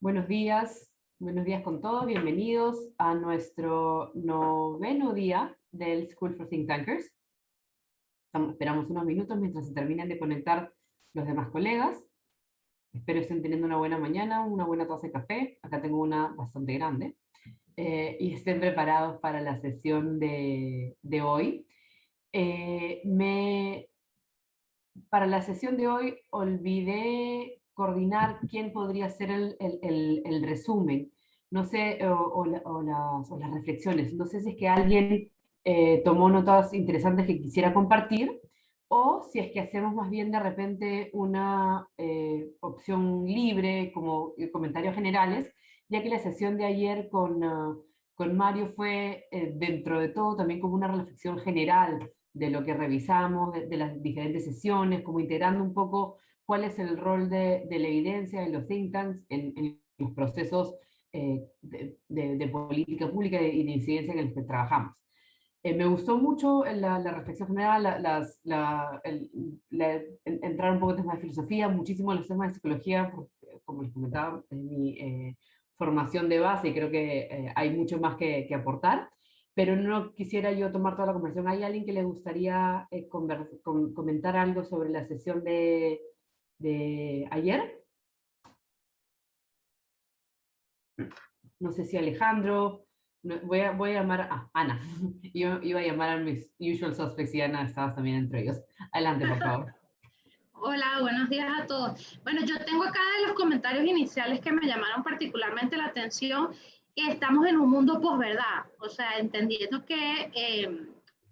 Buenos días con todos, bienvenidos a nuestro noveno día del School for Thinktankers. Esperamos unos minutos mientras se terminen de conectar los demás colegas. Espero estén teniendo una buena mañana, una buena taza de café, acá tengo una bastante grande, y estén preparados para la sesión de hoy. Para la sesión de hoy olvidé coordinar quién podría hacer el resumen, no sé, o las reflexiones. No sé si es que alguien tomó notas interesantes que quisiera compartir, o si es que hacemos más bien de repente una opción libre, como comentarios generales, ya que la sesión de ayer con Mario fue, dentro de todo, también como una reflexión general de lo que revisamos, de las diferentes sesiones, como integrando un poco cuál es el rol de la evidencia en los think tanks, en los procesos de política pública y de incidencia en los que trabajamos. Me gustó mucho la reflexión general, entrar un poco en temas de filosofía, muchísimo en los temas de psicología, porque, como les comentaba, en mi formación de base, y creo que hay mucho más que aportar, pero no quisiera yo tomar toda la conversación. ¿Hay alguien que le gustaría comentar algo sobre la sesión de ayer? No sé si Alejandro. Voy a llamar a Ana. Yo iba a llamar a mis usual suspects y Ana, estabas también entre ellos. Adelante, por favor. Hola, buenos días a todos. Bueno, yo tengo acá de los comentarios iniciales que me llamaron particularmente la atención, que estamos en un mundo posverdad, o sea, entendiendo que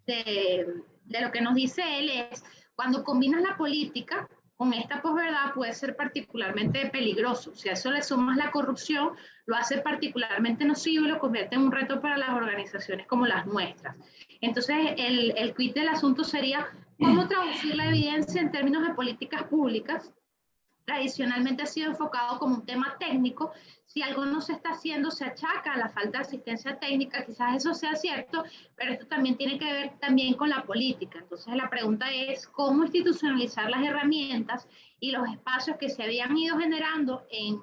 de lo que nos dice él es, cuando combinas la política con esta posverdad puede ser particularmente peligroso. Si a eso le sumas la corrupción, lo hace particularmente nocivo y lo convierte en un reto para las organizaciones como las nuestras. Entonces, el quid del asunto sería cómo traducir la evidencia en términos de políticas públicas. Tradicionalmente ha sido enfocado como un tema técnico. Si algo no se está haciendo, se achaca a la falta de asistencia técnica. Quizás eso sea cierto, pero esto también tiene que ver también con la política. Entonces la pregunta es cómo institucionalizar las herramientas y los espacios que se habían ido generando en,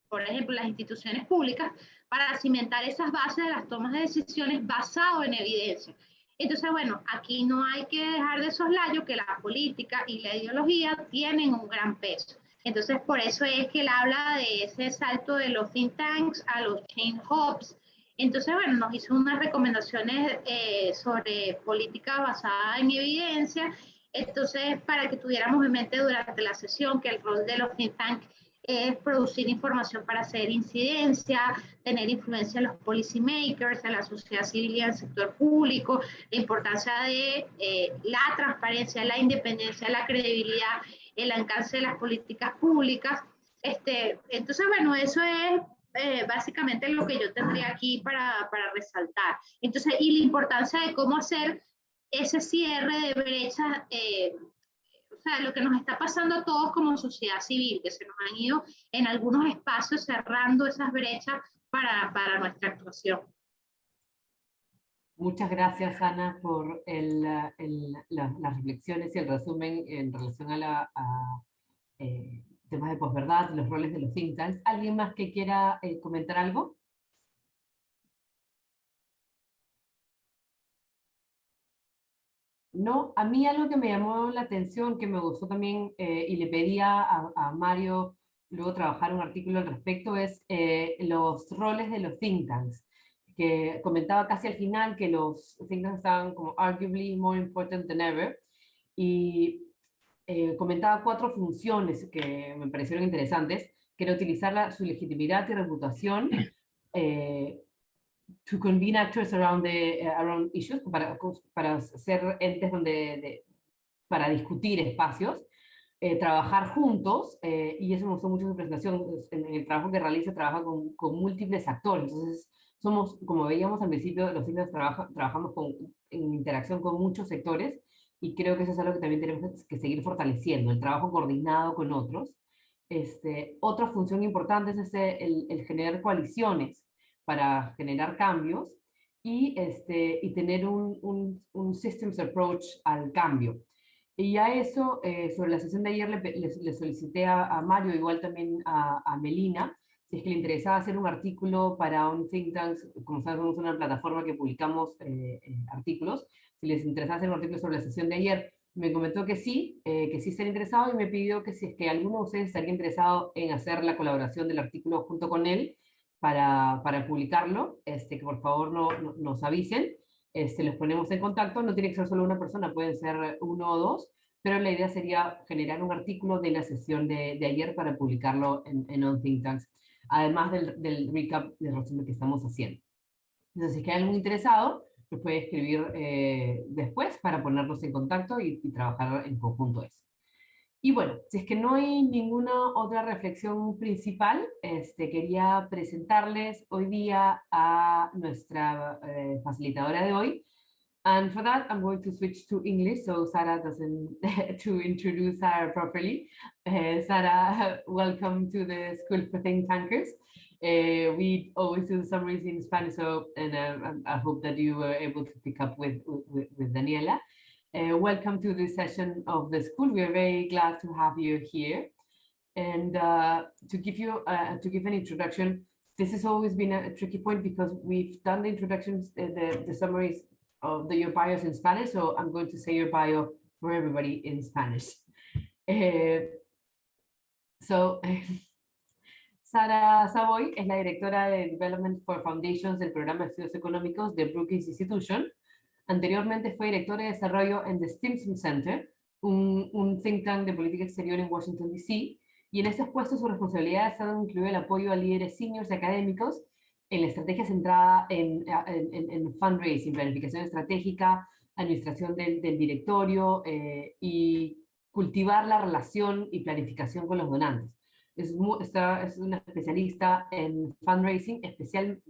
por ejemplo, las instituciones públicas para cimentar esas bases de las tomas de decisiones basado en evidencia. Entonces, bueno, aquí no hay que dejar de soslayo que la política y la ideología tienen un gran peso. Entonces, por eso es que él habla de ese salto de los think tanks a los chain hubs. Entonces, bueno, nos hizo unas recomendaciones sobre política basada en evidencia. Entonces, para que tuviéramos en mente durante la sesión que el rol de los think tanks es producir información para hacer incidencia, tener influencia en los policy makers, en la sociedad civil y en el sector público, la importancia de la transparencia, la independencia, la credibilidad, el alcance de las políticas públicas. Entonces, bueno, eso es básicamente lo que yo tendría aquí para resaltar. Entonces, y la importancia de cómo hacer ese cierre de brechas, o sea, lo que nos está pasando a todos como sociedad civil, que se nos han ido en algunos espacios cerrando esas brechas para nuestra actuación. Muchas gracias, Ana, por las reflexiones y el resumen en relación a temas de posverdad, los roles de los think tanks. ¿Alguien más que quiera comentar algo? No, a mí algo que me llamó la atención, que me gustó también, y le pedía a Mario luego trabajar un artículo al respecto, es los roles de los think tanks, que comentaba casi al final que los think tanks estaban como arguably more important than ever, y comentaba 4 funciones que me parecieron interesantes, que era utilizar su legitimidad y reputación, to convene actors around issues, para ser entes para discutir espacios, trabajar juntos, y eso me gustó mucho en su presentación. En el trabajo que realiza, trabaja con múltiples actores. Entonces, somos, como veíamos al principio, los cines trabajamos en interacción con muchos sectores, y creo que eso es algo que también tenemos que seguir fortaleciendo, el trabajo coordinado con otros. Otra función importante es el generar coaliciones para generar cambios, y tener un systems approach al cambio. Y a eso, sobre la sesión de ayer, le solicité a Mario, igual también a Melina, si es que le interesaba hacer un artículo para un think tank, como sabes, somos una plataforma que publicamos artículos, si les interesaba hacer un artículo sobre la sesión de ayer, me comentó que sí estaría interesado y me pidió que si es que alguno de ustedes estaría interesado en hacer la colaboración del artículo junto con él para publicarlo, que por favor nos avisen, los ponemos en contacto, no tiene que ser solo una persona, pueden ser uno o dos, pero la idea sería generar un artículo de la sesión de ayer para publicarlo en On Think Tanks, además del recap del resumen que estamos haciendo. Entonces, si es que hay algún interesado, nos puede escribir después para ponernos en contacto y trabajar en conjunto eso. Y bueno, si es que no hay ninguna otra reflexión principal, quería presentarles hoy día a nuestra facilitadora de hoy. And for that, I'm going to switch to English so Sarah doesn't, to introduce Sarah properly. Sarah, welcome to the School for Thinktankers. We always do the summaries in Spanish, so, and I hope that you were able to pick up with Daniela. Welcome to this session of the school. We are very glad to have you here. And to give an introduction, this has always been a tricky point because we've done the introductions, the summaries of your bios in Spanish, so I'm going to say your bio for everybody in Spanish. Sara Savoy es la directora de Development for Foundations del programa de estudios económicos de Brookings Institution. Anteriormente fue directora de desarrollo en The Stimson Center, un think tank de política exterior en Washington, D.C., y en estos puestos su responsabilidad ha estado incluir el apoyo a líderes seniors y académicos en la estrategia centrada en fundraising, planificación estratégica, administración del directorio y cultivar la relación y planificación con los donantes. Es una especialista en fundraising, especial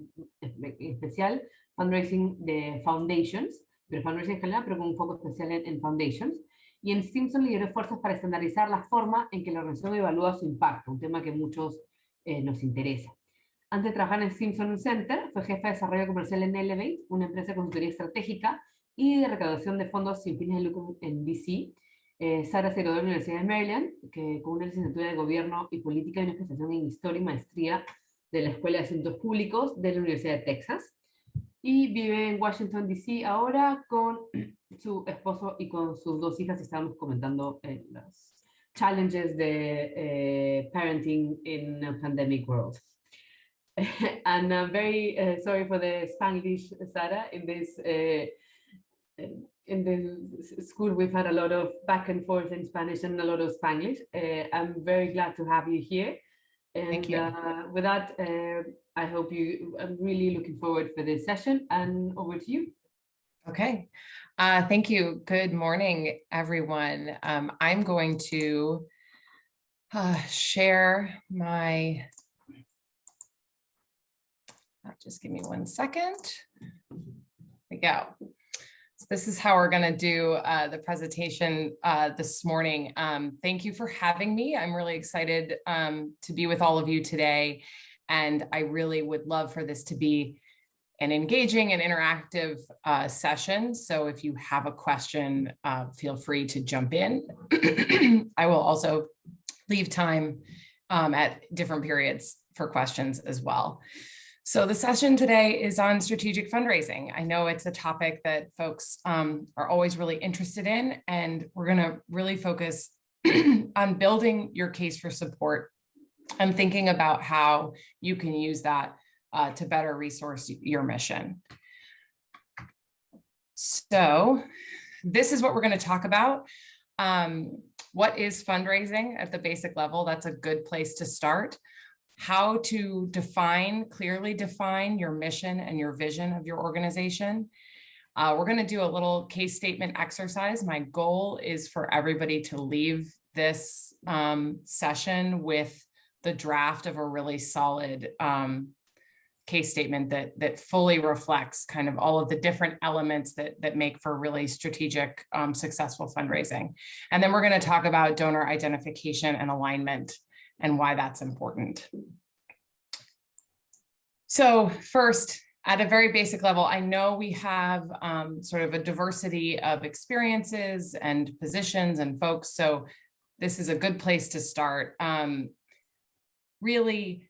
fundraising de foundations, pero fundraising en general, pero con un foco especial en foundations. Y en Stimson lideró esfuerzos para estandarizar la forma en que la organización evalúa su impacto, un tema que a muchos nos interesa. Antes de trabajar en el Stimson Center, fue jefa de desarrollo comercial en Elevate, una empresa de consultoría estratégica y de recaudación de fondos sin fines de lucro en DC. Sara se graduó de la Universidad de Maryland, con una licenciatura de Gobierno y Política y una especialización en Historia y Maestría de la Escuela de Asuntos Públicos de la Universidad de Texas. Y vive en Washington, D.C. ahora con su esposo y con sus dos hijas. Estábamos comentando los challenges de parenting in a pandemic world. And I'm very sorry for the Spanglish, Sara. In this school, we've had a lot of back and forth in Spanish and a lot of Spanglish. I'm very glad to have you here. And Thank you. With that, I'm really looking forward for this session, and over to you. Okay. Thank you. Good morning, everyone. I'm going to share my, just give me 1 second. There we go. So this is how we're going to do the presentation this morning. Thank you for having me. I'm really excited to be with all of you today. And I really would love for this to be an engaging and interactive session. So if you have a question, feel free to jump in. I will also leave time at different periods for questions as well. So the session today is on strategic fundraising. I know it's a topic that folks are always really interested in, and we're going to really focus on building your case for support and thinking about how you can use that to better resource your mission. So this is what we're going to talk about. What is fundraising at the basic level? That's a good place to start. How to clearly define your mission and your vision of your organization. We're going to do a little case statement exercise. My goal is for everybody to leave this session with the draft of a really solid case statement that fully reflects kind of all of the different elements that make for really strategic, successful fundraising. And then we're going to talk about donor identification and alignment and why that's important. So first, at a very basic level, I know we have sort of a diversity of experiences and positions and folks, so this is a good place to start. Really,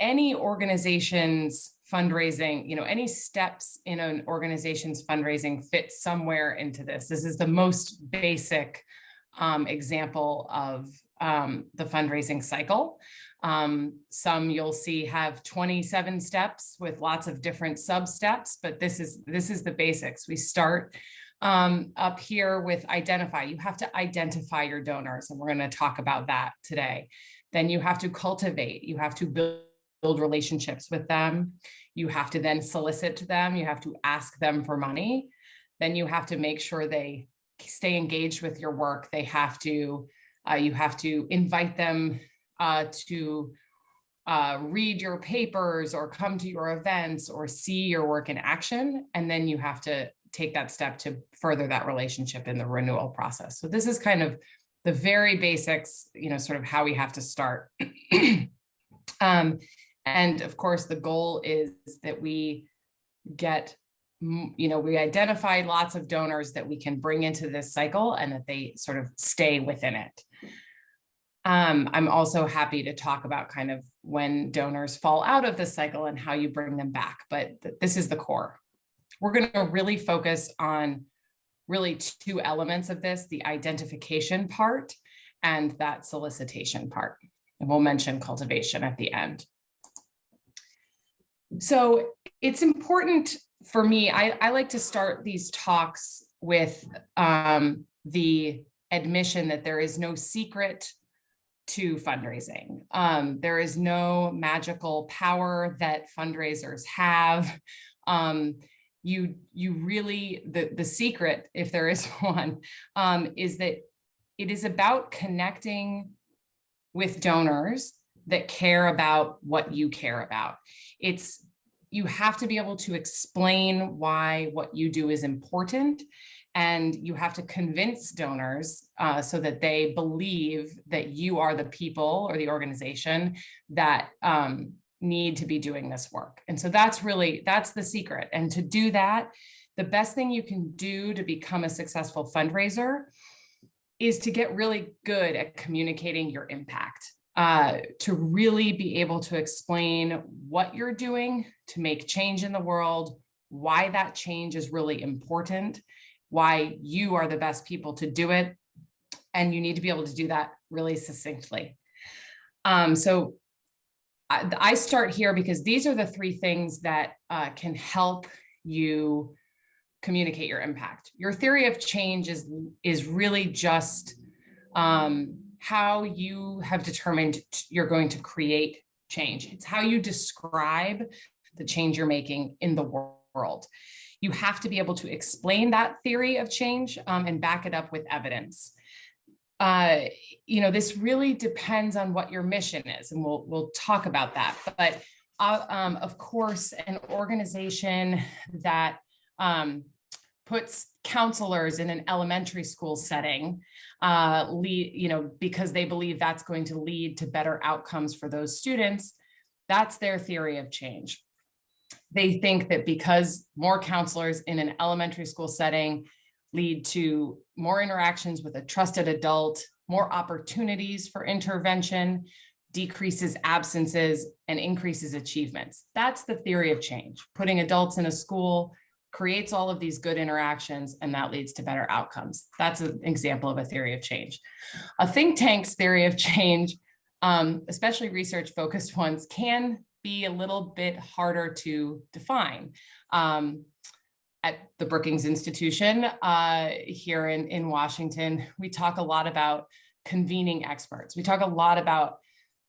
any organization's fundraising, any steps in an organization's fundraising fit somewhere into this. This is the most basic example of the fundraising cycle. Some you'll see have 27 steps with lots of different sub-steps, but this is the basics. We start up here with identify. You have to identify your donors, and we're going to talk about that today. Then you have to cultivate. You have to build relationships with them. You have to then solicit them. You have to ask them for money. Then you have to make sure they stay engaged with your work. They have to, you have to invite them to read your papers or come to your events or see your work in action. And then you have to take that step to further that relationship in the renewal process. So this is kind of the very basics, sort of how we have to start. And of course, the goal is that we get, we identify lots of donors that we can bring into this cycle and that they sort of stay within it. I'm also happy to talk about kind of when donors fall out of the cycle and how you bring them back, but this is the core. We're going to really focus on really two elements of this, the identification part and that solicitation part. And we'll mention cultivation at the end. So it's important for me, I like to start these talks with the admission that there is no secret to fundraising. There is no magical power that fundraisers have. You really, the secret, if there is one, is that it is about connecting with donors that care about what you care about. You have to be able to explain why what you do is important, and you have to convince donors so that they believe that you are the people or the organization that need to be doing this work. And so that's the secret. And to do that, the best thing you can do to become a successful fundraiser is to get really good at communicating your impact, to really be able to explain what you're doing to make change in the world, why that change is really important, why you are the best people to do it. And you need to be able to do that really succinctly. So I start here because these are the three things that can help you communicate your impact. Your theory of change is really just how you have determined you're going to create change. It's how you describe the change you're making in the world. You have to be able to explain that theory of change and back it up with evidence. This really depends on what your mission is, and we'll talk about that. But of course, an organization that puts counselors in an elementary school setting, because they believe that's going to lead to better outcomes for those students, that's their theory of change. They think that because more counselors in an elementary school setting lead to more interactions with a trusted adult, more opportunities for intervention, decreases absences, and increases achievements. That's the theory of change. Putting adults in a school creates all of these good interactions, and that leads to better outcomes. That's an example of a theory of change. A think tank's theory of change, especially research-focused ones, can be a little bit harder to define. At the Brookings Institution here in Washington, we talk a lot about convening experts. We talk a lot about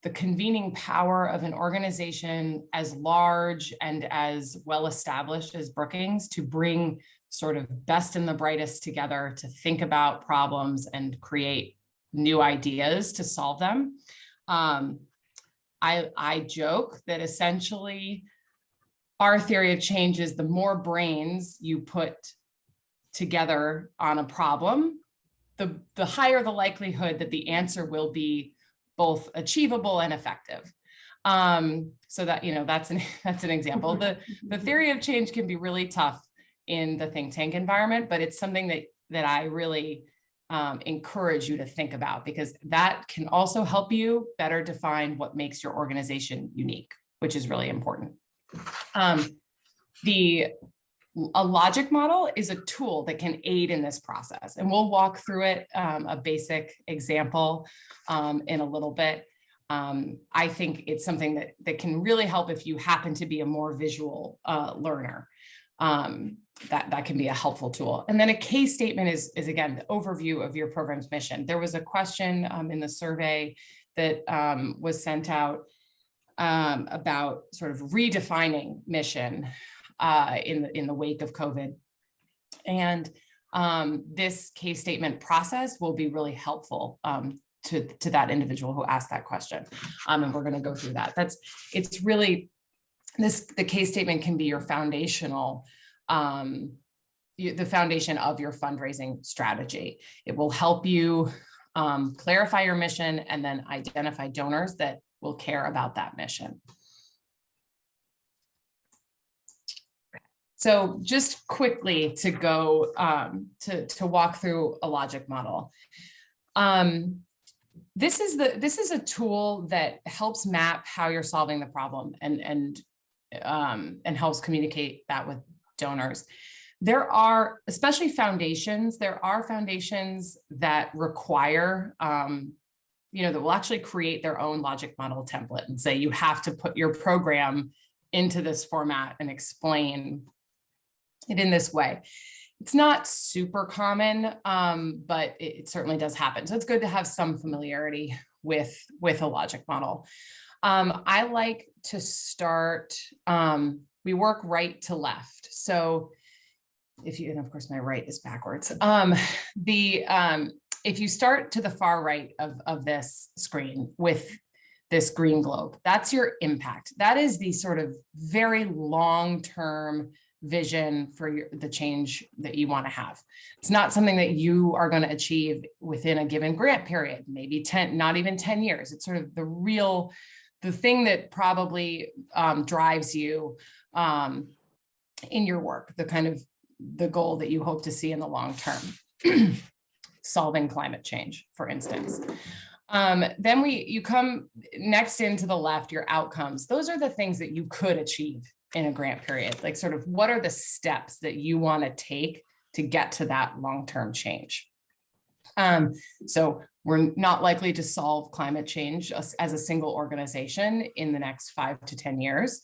the convening power of an organization as large and as well-established as Brookings to bring sort of best and the brightest together to think about problems and create new ideas to solve them. I joke that essentially our theory of change is the more brains you put together on a problem, the higher the likelihood that the answer will be both achievable and effective. So that, that's an example. The theory of change can be really tough in the think tank environment, but it's something that I really encourage you to think about, because that can also help you better define what makes your organization unique. which is really important. A logic model is a tool that can aid in this process, and we'll walk through it, a basic example in a little bit. I think it's something that can really help if you happen to be a more visual learner. That can be a helpful tool. And then a case statement is again, the overview of your program's mission. There was a question in the survey that was sent out about sort of redefining mission in the wake of COVID. And this case statement process will be really helpful to that individual who asked that question. And we're going to go through that. It's really the case statement can be your foundational, the foundation of your fundraising strategy. It will help you clarify your mission and then identify donors that will care about that mission. So just quickly to go to walk through a logic model. This is a tool that helps map how you're solving the problem and helps communicate that with donors. There are, especially foundations, there are foundations that require, that will actually create their own logic model template and say you have to put your program into this format and explain it in this way. It's not super common, but it certainly does happen. So it's good to have some familiarity with a logic model. I like to start, we work right to left. So and of course my right is backwards. If you start to the far right of this screen with this green globe, that's your impact. That is the sort of very long-term vision for the change that you want to have. It's not something that you are going to achieve within a given grant period, maybe not even 10 years. It's sort of the thing that probably drives you in your work, the goal that you hope to see in the long term, solving climate change, for instance. Then you come next into the left, your outcomes. Those are the things that you could achieve in a grant period, like sort of what are the steps that you want to take to get to that long-term change. So we're not likely to solve climate change as a single organization in the next 5 to 10 years.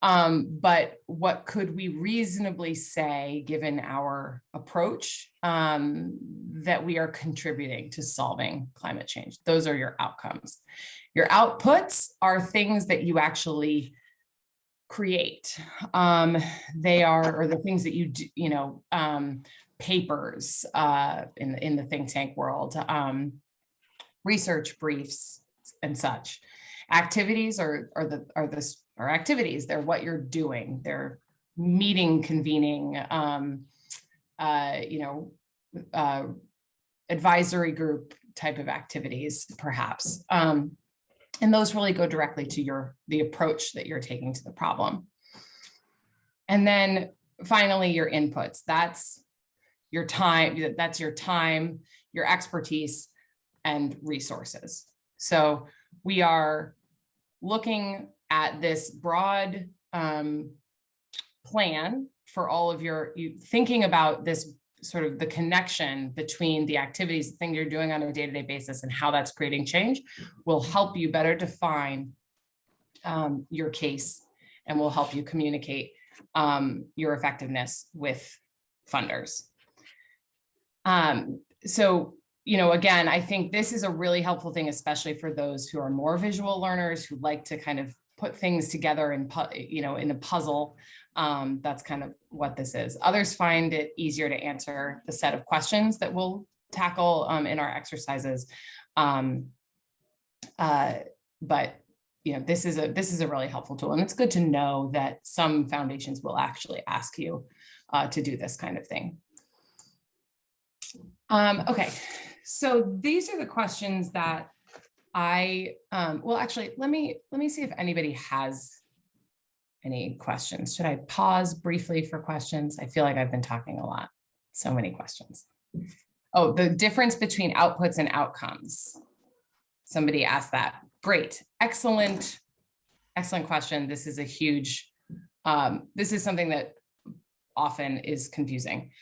But what could we reasonably say, given our approach, that we are contributing to solving climate change? Those are your outcomes. Your outputs are things that you actually create. They are, or the things that you do, papers in the think tank world, research briefs and such. Activities are activities. They're what you're doing. They're meeting, convening, advisory group type of activities, perhaps. And those really go directly to the approach that you're taking to the problem. And then finally, your inputs. That's your time, your expertise, and resources. So we are looking at this broad plan for all of you thinking about this sort of the connection between the activities, the thing you're doing on a day-to-day basis and how that's creating change will help you better define your case and will help you communicate your effectiveness with funders. So, again, I think this is a really helpful thing, especially for those who are more visual learners who like to kind of put things together in a puzzle. That's kind of what this is. Others find it easier to answer the set of questions that we'll tackle in our exercises. But this is a really helpful tool, and it's good to know that some foundations will actually ask you to do this kind of thing. Okay, so these are the questions that well, actually, let me see if anybody has any questions. Should I pause briefly for questions? I feel like I've been talking a lot. So many questions. Oh, the difference between outputs and outcomes. Somebody asked that. Great. Excellent excellent question. This is a huge, this is something that often is confusing.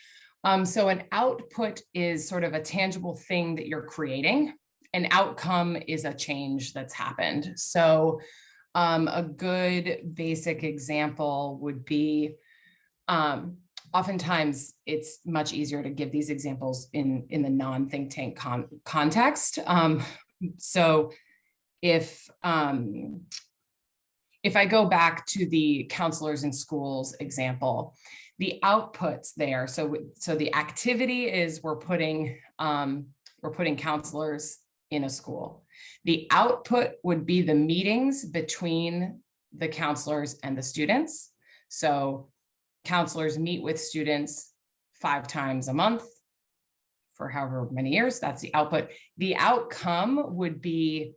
So an output is sort of a tangible thing that you're creating. An outcome is a change that's happened. So a good basic example would be, oftentimes it's much easier to give these examples in the non-think tank context. So if I go back to the counselors in schools example, the outputs there, so the activity is we're putting counselors in a school. The output would be the meetings between the counselors and the students. So counselors meet with students 5 times a month for however many years. That's the output. The outcome would be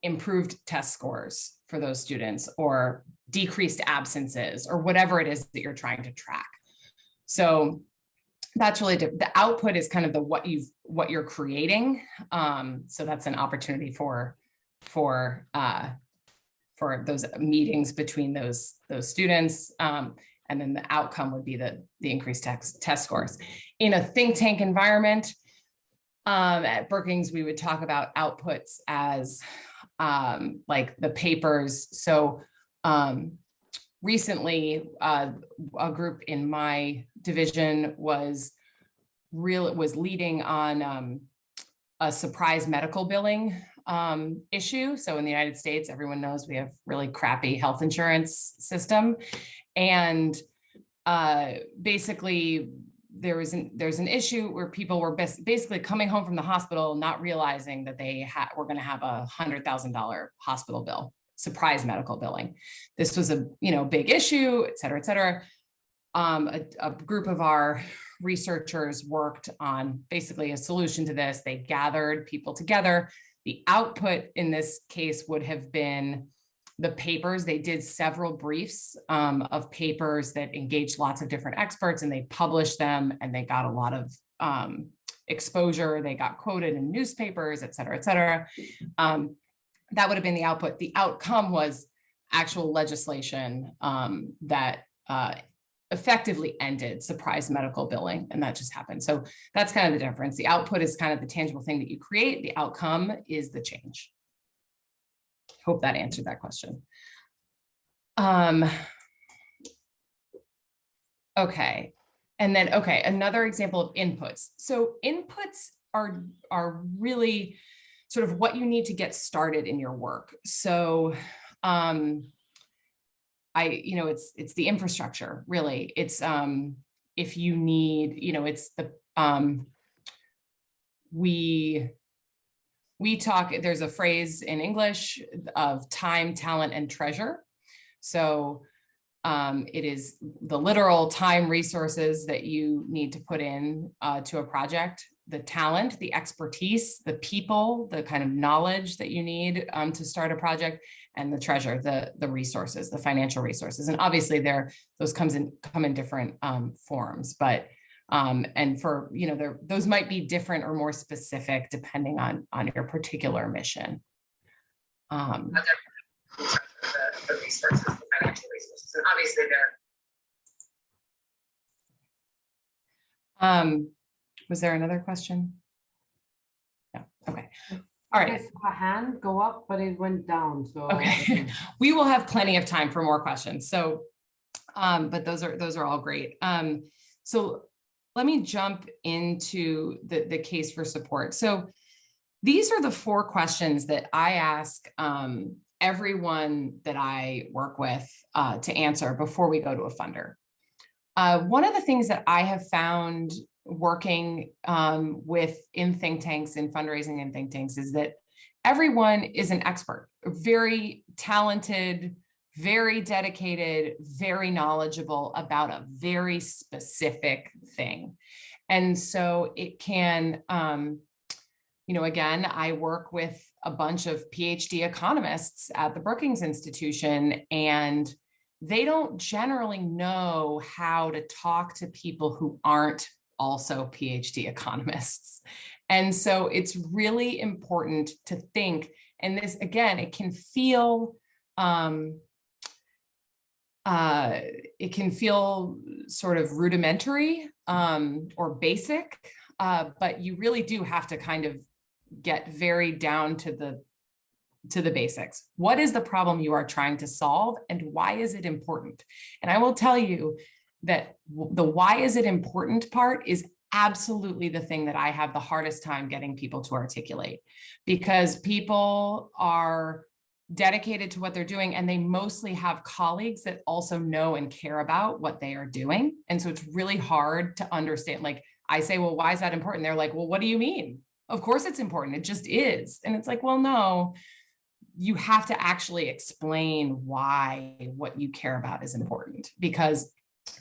improved test scores for those students, or decreased absences, or whatever it is that you're trying to track. So that's really the output is kind of what you're creating. So that's an opportunity for those meetings between those students. And then the outcome would be the increased test scores. In a think tank environment, at Brookings, we would talk about outputs as like the papers. So recently, a group in my division was leading on a surprise medical billing issue. So in the United States, everyone knows we have really crappy health insurance system. And basically, there's an issue where people were basically coming home from the hospital, not realizing that they were going to have a $100,000 hospital bill, surprise medical billing. This was a big issue, et cetera, et cetera. A group of our researchers worked on basically a solution to this. They gathered people together. The output in this case would have been the papers. They did several briefs of papers that engaged lots of different experts, and they published them, and they got a lot of exposure. They got quoted in newspapers, et cetera, et cetera. That would have been the output. The outcome was actual legislation that effectively ended surprise medical billing, and that just happened. So that's kind of the difference. The output is kind of the tangible thing that you create. The outcome is the change. Hope that answered that question. Okay. And then, okay, another example of inputs. So inputs are really sort of what you need to get started in your work. So it's the infrastructure, really. It's if you need, it's the we talk, there's a phrase in English of time, talent, and treasure. So it is the literal time resources that you need to put in to a project, the talent, the expertise, the people, the kind of knowledge that you need to start a project, and the treasure, the resources, the financial resources. And obviously those come in different forms, but and for, those might be different or more specific depending on your particular mission. The resources, the financial resources, and obviously was there another question? Yeah, okay. All right. A hand go up, but it went down. So okay, we will have plenty of time for more questions. So, but those are all great. So let me jump into the case for support. So these are the 4 questions that I ask everyone that I work with to answer before we go to a funder. One of the things that I have found working in think tanks, in fundraising and think tanks, is that everyone is an expert, very talented, very dedicated, very knowledgeable about a very specific thing. And so it can, again, I work with a bunch of PhD economists at the Brookings Institution, and they don't generally know how to talk to people who aren't also PhD economists. And so it's really important to think, and this, again, it can feel It can feel sort of rudimentary or basic, but you really do have to kind of get very down to the basics. What is the problem you are trying to solve, and why is it important? And I will tell you that the why is it important part is absolutely the thing that I have the hardest time getting people to articulate, because people are dedicated to what they're doing, and they mostly have colleagues that also know and care about what they are doing. And so it's really hard to understand. Like I say, well, why is that important? They're like, well, what do you mean? Of course it's important. It just is. And it's like, well, no, you have to actually explain why what you care about is important, because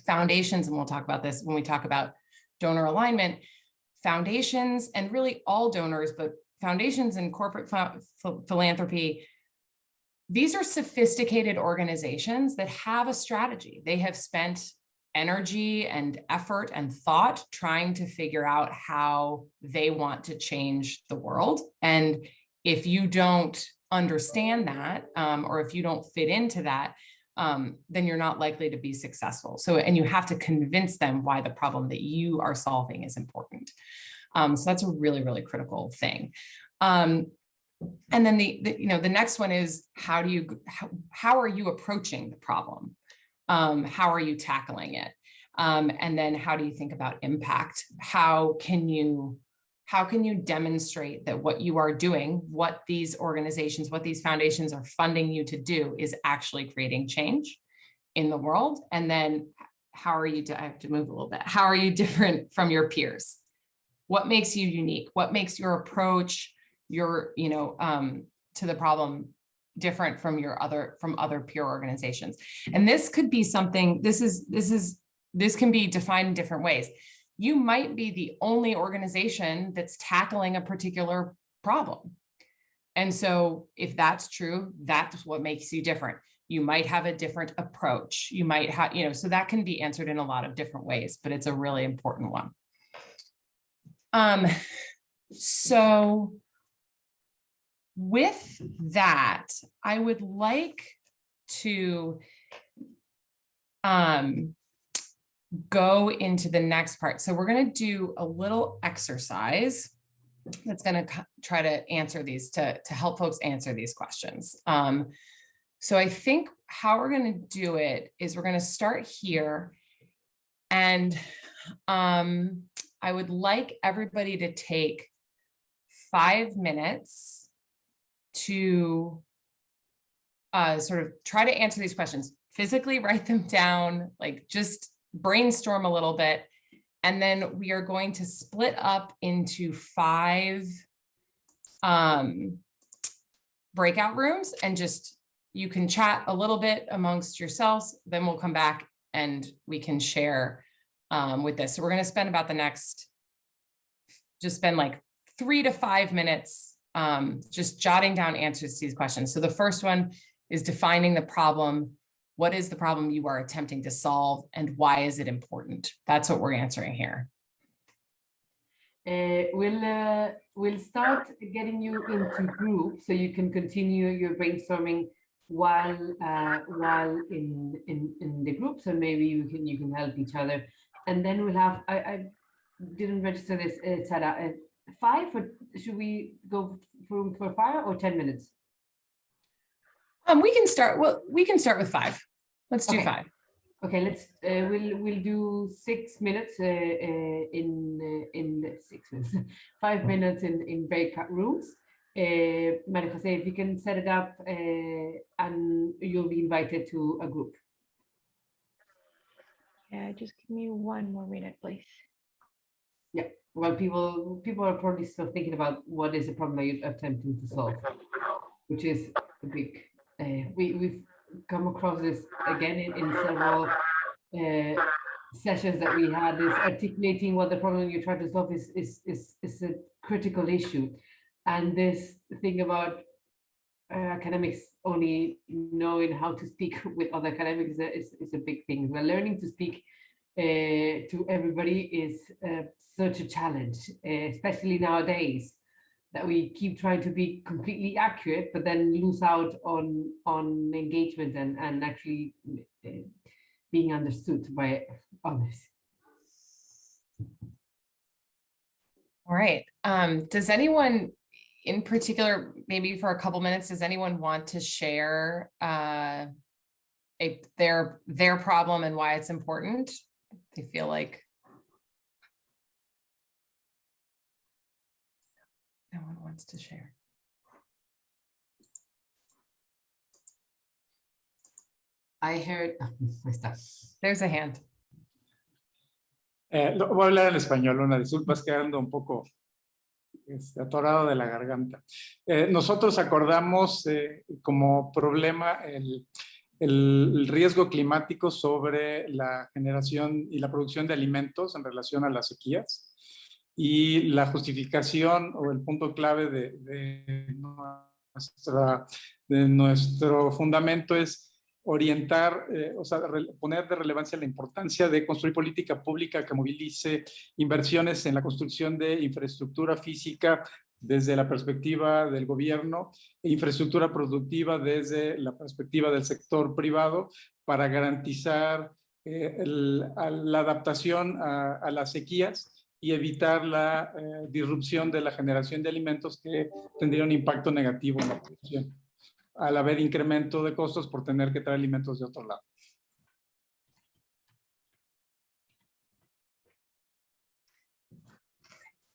foundations, and we'll talk about this when we talk about donor alignment, foundations, and really all donors, but foundations and corporate philanthropy, these are sophisticated organizations that have a strategy. They have spent energy and effort and thought trying to figure out how they want to change the world. And if you don't understand that, or if you don't fit into that, then you're not likely to be successful. So, and you have to convince them why the problem that you are solving is important. So that's a really, really critical thing. And then the next one is, how are you approaching the problem? How are you tackling it? And then how do you think about impact? How can you demonstrate that what you are doing, what these organizations, what these foundations are funding you to do is actually creating change in the world? And then how are you, I have to move a little bit. How are you different from your peers? What makes you unique? What makes your approach, to the problem different from other peer organizations? And this could be something, this can be defined in different ways. You might be the only organization that's tackling a particular problem. And so if that's true, that's what makes you different. You might have a different approach. You might have, so that can be answered in a lot of different ways, but it's a really important one. So with that, I would like to go into the next part. So we're going to do a little exercise that's going to try to answer these, to help folks answer these questions. So I think how we're going to do it is we're going to start here. And I would like everybody to take 5 minutes to sort of try to answer these questions, physically write them down, like just brainstorm a little bit. And then we are going to split up into 5 breakout rooms, and just, you can chat a little bit amongst yourselves. Then we'll come back and we can share with this. So we're going to spend about spend like 3 to 5 minutes just jotting down answers to these questions. So the first one is defining the problem. What is the problem you are attempting to solve, and why is it important? That's what we're answering here. We'll start getting you into groups so you can continue your brainstorming while in the group. So maybe you can help each other, and then we'll have I didn't register this, Sarah. 5, or should we go for 5 or 10 minutes? We can start with 5. Let's do 5. Okay, let's we'll do 6 minutes in 6 minutes, 5 minutes in breakout rooms. Maria Jose, if you can set it up, and you'll be invited to a group. Yeah, just give me 1 more minute, please. Yeah, well, people are probably still thinking about what is the problem that you're attempting to solve, which is a big. We've come across this again in several sessions that we had. Is articulating what the problem you're trying to solve is a critical issue, and this thing about academics only knowing how to speak with other academics is a big thing. We're learning to speak to everybody is such a challenge, especially nowadays. that we keep trying to be completely accurate, but then lose out on engagement and actually being understood by others. All right. Does anyone in particular, maybe for a couple minutes, does anyone want to share their problem and why it's important? They feel like no one wants to share. I heard, There's a hand. Voy a hablar en español, una disculpa, es que ando un poco atorado de la garganta. Nosotros acordamos como problema el riesgo climático sobre la generación y la producción de alimentos en relación a las sequías, y la justificación o el punto clave de nuestro fundamento es orientar, o sea, poner de relevancia la importancia de construir política pública que movilice inversiones en la construcción de infraestructura física desde la perspectiva del gobierno e infraestructura productiva desde la perspectiva del sector privado para garantizar la adaptación a las sequías y evitar la disrupción de la generación de alimentos que tendría un impacto negativo en la producción, al haber incremento de costos por tener que traer alimentos de otro lado.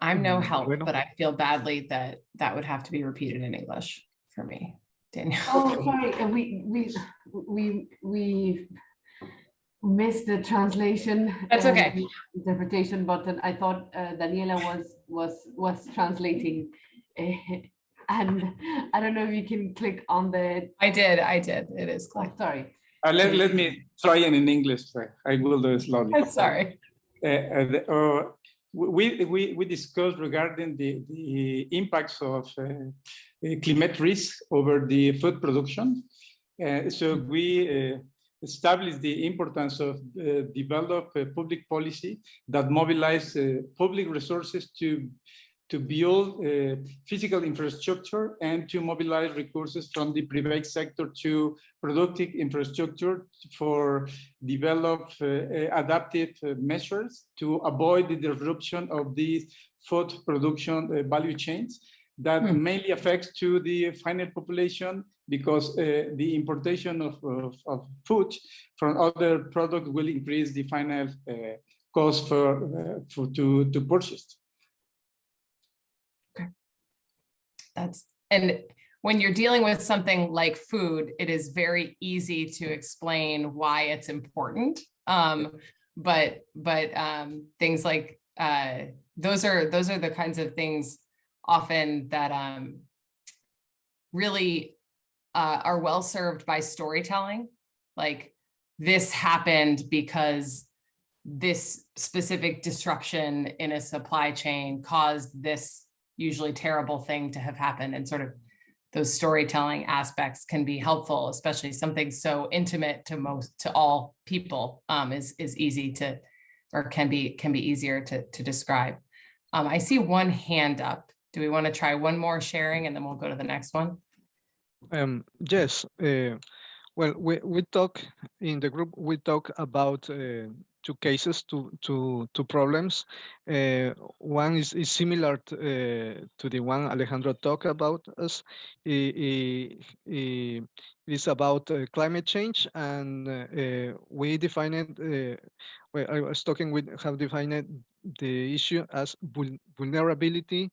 I'm no help, but I feel badly that that would have to be repeated in English for me. Daniel. Oh, sorry, we missed the translation. That's okay. Interpretation button. I thought Daniela was translating, and I don't know if you can click on the. I did. It is Oh, clicked. sorry. Let me try it in English. I will do it slowly. I'm sorry. We discussed regarding the impacts of climate risk over the food production. So we established the importance of develop a public policy that mobilize public resources to build physical infrastructure and to mobilize resources from the private sector to productive infrastructure for develop adaptive measures to avoid the disruption of these food production value chains that mainly affects to the final population, because the importation of food from other products will increase the final cost to purchase. And when you're dealing with something like food, it is very easy to explain why it's important. But things like those are the kinds of things often that really are well served by storytelling. Like, this happened because this specific disruption in a supply chain caused this usually terrible thing to have happened, and sort of those storytelling aspects can be helpful, especially something so intimate to all people is easy to, or can be easier to describe. I see one hand up. Do we want to try one more sharing and then we'll go to the next one? Yes. Well, we talk in the group. We talk about two cases, two problems. One is similar to the one Alejandro talked about us. It's about climate change, and we defined. Well, I was talking with have defined the issue as vulnerability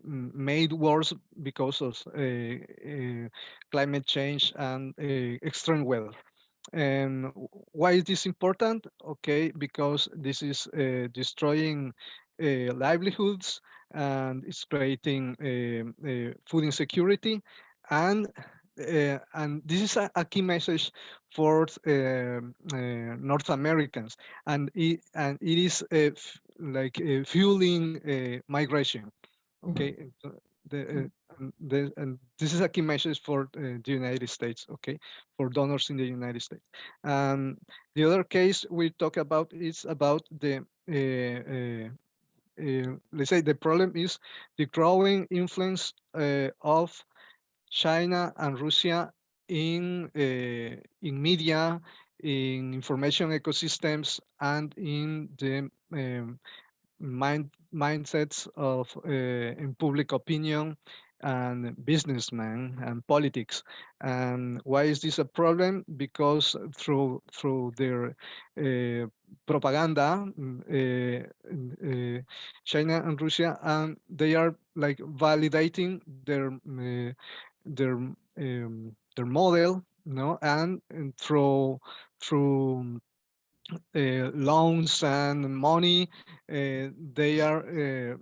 made worse because of climate change and extreme weather. And why is this important? Okay, because this is destroying livelihoods, and it's creating food insecurity, and this is a key message for North Americans, and it is fueling migration. Okay, and this is a key message for the United States, okay, for donors in the United States. The other case we talk about is about the let's say the problem is the growing influence of China and Russia in media, in information ecosystems, and in the mindsets of in public opinion and businessmen and politics. And why is this a problem? Because through their propaganda, China and Russia, and they are like validating their model, and through loans and money, they are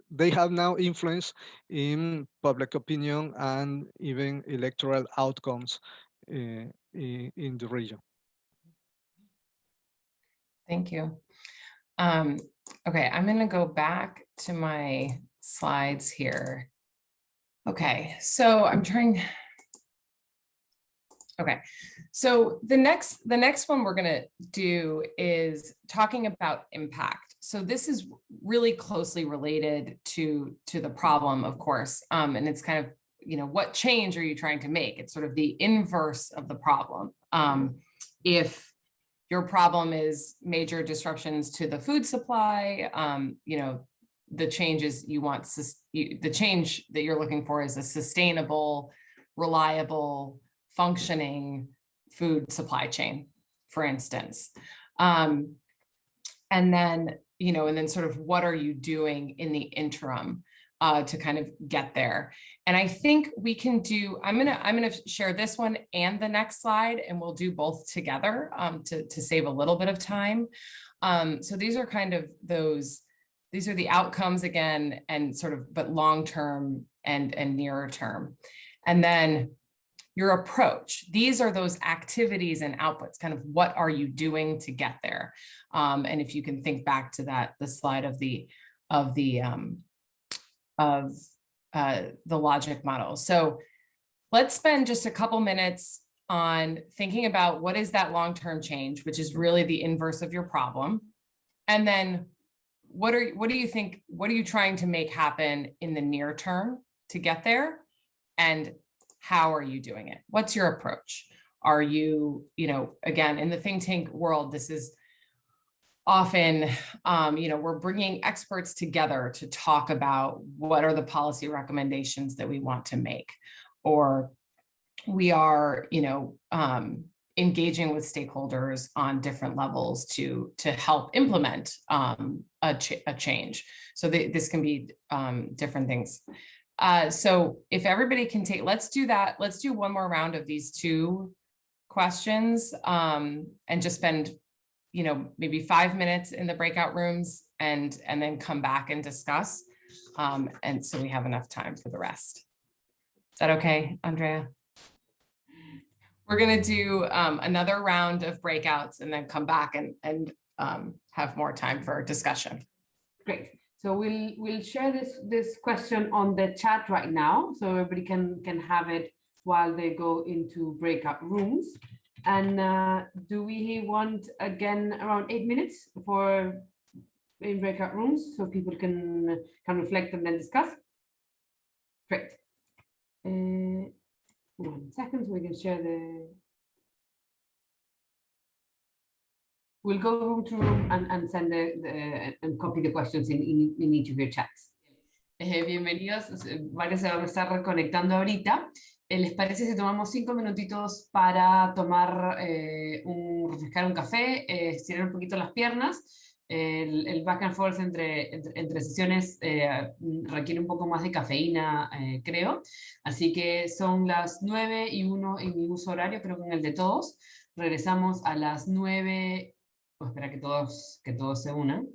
they have now influence in public opinion and even electoral outcomes in the region. Thank you. Okay, I'm going to go back to my slides here. Okay, so I'm trying. Okay, so the next one we're going to do is talking about impact. So this is really closely related to the problem, of course, and it's kind of, what change are you trying to make? It's sort of the inverse of the problem. If your problem is major disruptions to the food supply, the changes you want, the change that you're looking for is a sustainable, reliable, functioning food supply chain, for instance. And then sort of what are you doing in the interim to kind of get there? And I think we can do, I'm gonna share this one and the next slide, and we'll do both together to save a little bit of time. So these are kind of these are the outcomes again, and sort of, but long-term and nearer term. And then your approach, these are those activities and outputs, kind of what are you doing to get there? And if you can think back to the slide of the logic model. So let's spend just a couple minutes on thinking about what is that long-term change, which is really the inverse of your problem. And then what do you think, what are you trying to make happen in the near term to get there? And how are you doing it? What's your approach? Are you, again, in the think tank world, this is often, we're bringing experts together to talk about what are the policy recommendations that we want to make, or we are, engaging with stakeholders on different levels to help implement a change. So this can be different things. So if everybody can take, let's do that. Let's do one more round of these two questions and just spend, maybe 5 minutes in the breakout rooms and then come back and discuss. And so we have enough time for the rest. Is that okay, Andrea? We're going to do another round of breakouts and then come back and have more time for discussion. Great. So we'll share this question on the chat right now, so everybody can have it while they go into breakout rooms. And do we want again around 8 minutes in breakout rooms so people can reflect and then discuss? Great. 1 second, so we can share we'll go room to room and send and copy the questions in each of your chats. Bienvenidos, varios se van a estar reconectando ahorita. ¿Les parece si tomamos 5 minutitos para refrescar un café, estirar un poquito las piernas? El back and forth entre sesiones requiere un poco más de cafeína, creo. Así que son las 9:01 en mi uso horario, creo que en el de todos. Regresamos a las 9. Espera que todos se unan.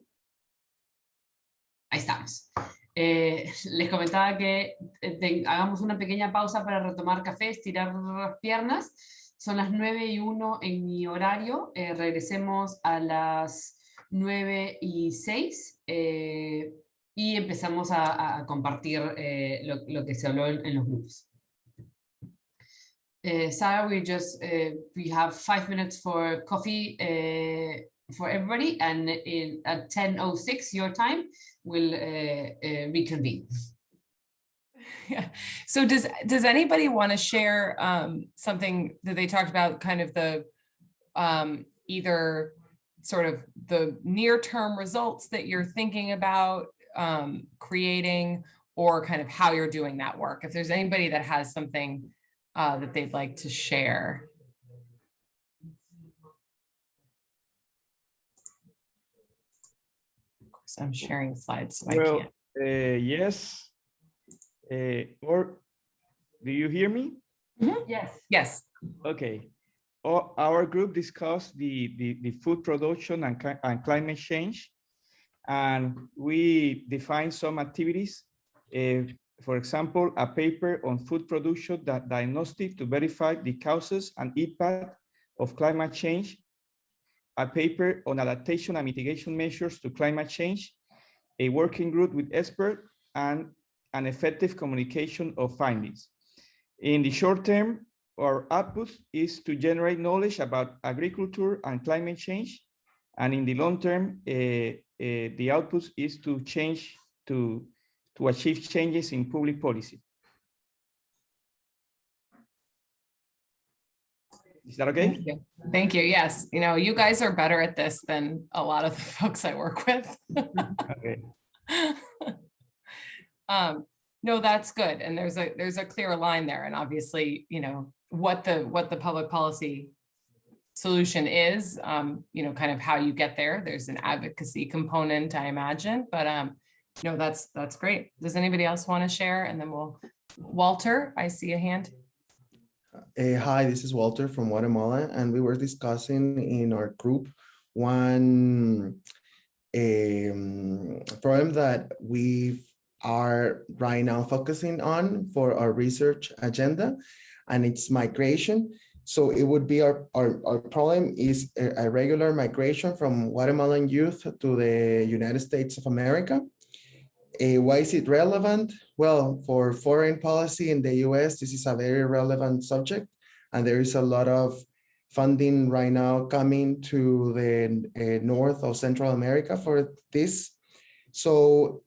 Ahí estamos. Les comentaba que hagamos una pequeña pausa para retomar café, estirar las piernas. Son las 9:01 en mi horario. Regresemos a las 9:06 y empezamos a compartir lo que se habló en los grupos. Sarah, we have 5 minutes for coffee for everybody, and at 10:06 your time, we'll reconvene. Yeah. So does anybody want to share something that they talked about, kind of the either sort of the near-term results that you're thinking about creating, or kind of how you're doing that work? If there's anybody that has something that they'd like to share. Of course, I'm sharing slides, so Well, I can't. yes. Or do you hear me? Yes. Yes. Okay. Our group discussed the food production and climate change, and we defined some activities. For example, a paper on food production diagnostic to verify the causes and impact of climate change, a paper on adaptation and mitigation measures to climate change, a working group with experts, and an effective communication of findings. In the short term, our output is to generate knowledge about agriculture and climate change. And in the long term, the output is to achieve changes in public policy. Is that okay? Thank you. Thank you. Yes. You know, you guys are better at this than a lot of the folks I work with. Okay. No, that's good. And there's a clear line there. And obviously, you know, what the public policy solution is, you know, kind of how you get there. There's an advocacy component, I imagine, but no, that's great. Does anybody else want to share? And then Walter, I see a hand. Hi, this is Walter from Guatemala, and we were discussing in our group one problem that we are right now focusing on for our research agenda, and it's migration. So it would be our problem is a regular migration from Guatemalan youth to the United States of America. Why is it relevant? Well, for foreign policy in the US, this is a very relevant subject, and there is a lot of funding right now coming to the North of Central America for this. So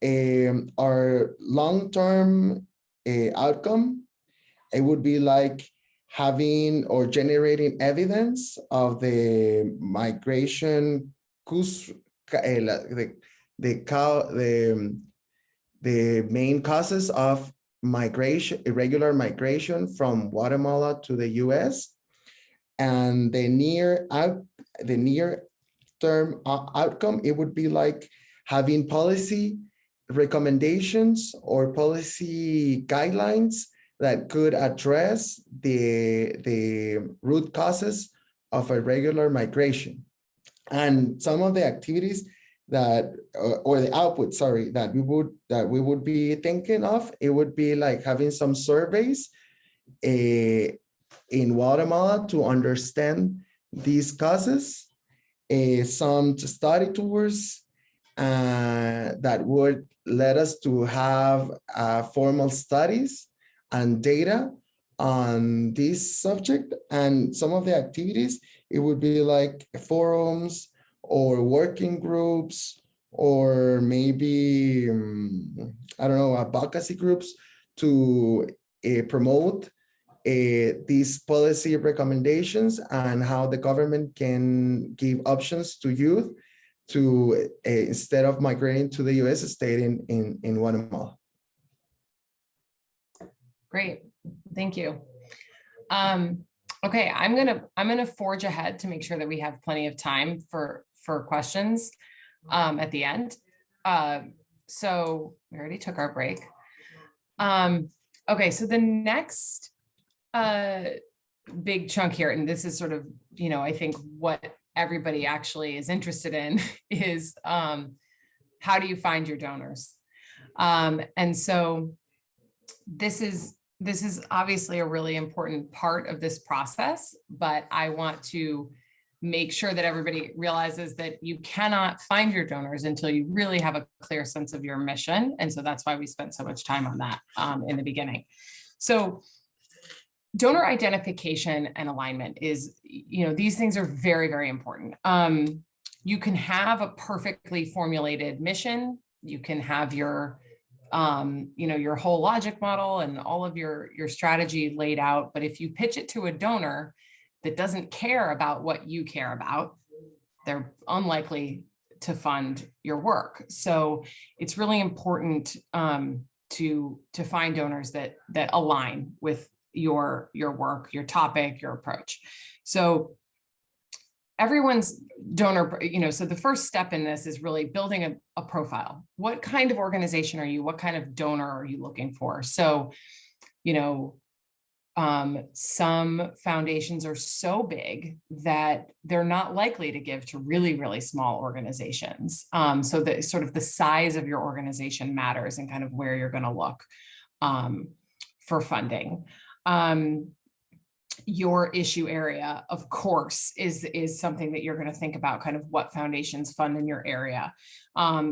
our long-term outcome, it would be like having or generating evidence of the migration, the main causes of migration, irregular migration from Guatemala to the US, and the near term outcome, it would be like having policy recommendations or policy guidelines that could address the root causes of irregular migration. And some of the activities that or the output, sorry, that we would be thinking of, it would be like having some surveys in Guatemala to understand these causes, some study tours that would let us to have formal studies and data on this subject. And some of the activities, it would be like forums or working groups, or maybe, I don't know, advocacy groups to promote these policy recommendations and how the government can give options to youth to instead of migrating to the US, stay in Guatemala. Great, thank you. Okay, I'm gonna forge ahead to make sure that we have plenty of time for questions at the end. So we already took our break. Okay, so the next big chunk here, and this is sort of, you know, I think what everybody actually is interested in is how do you find your donors? And so this is obviously a really important part of this process, but I want to make sure that everybody realizes that you cannot find your donors until you really have a clear sense of your mission. And so that's why we spent so much time on that in the beginning. So donor identification and alignment is, you know, these things are very, very important. you can have a perfectly formulated mission. You can have your, your whole logic model and all of your strategy laid out. But if you pitch it to a donor that doesn't care about what you care about, they're unlikely to fund your work. So it's really important to find donors that align with your work, your topic, your approach. So everyone's donor, so the first step in this is really building a profile. What kind of organization are you? What kind of donor are you looking for? So, some foundations are so big that they're not likely to give to really, really small organizations. So the sort of the size of your organization matters and kind of where you're going to look for funding. Your issue area, of course, is something that you're going to think about, kind of what foundations fund in your area.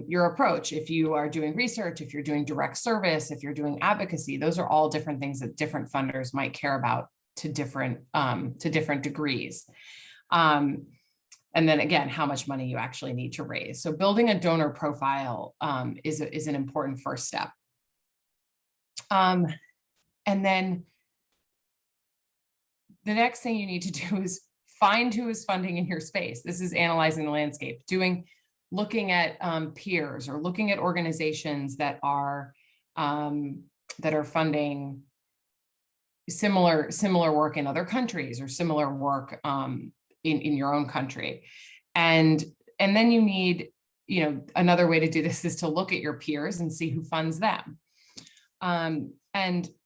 Your approach, if you are doing research, if you're doing direct service, if you're doing advocacy, those are all different things that different funders might care about to different degrees. And then again, how much money you actually need to raise. So building a donor profile is an important first step. And then the next thing you need to do is find who is funding in your space. This is analyzing the landscape, looking at peers or looking at organizations that are funding similar work in other countries or similar work in your own country. And then you need, another way to do this is to look at your peers and see who funds them.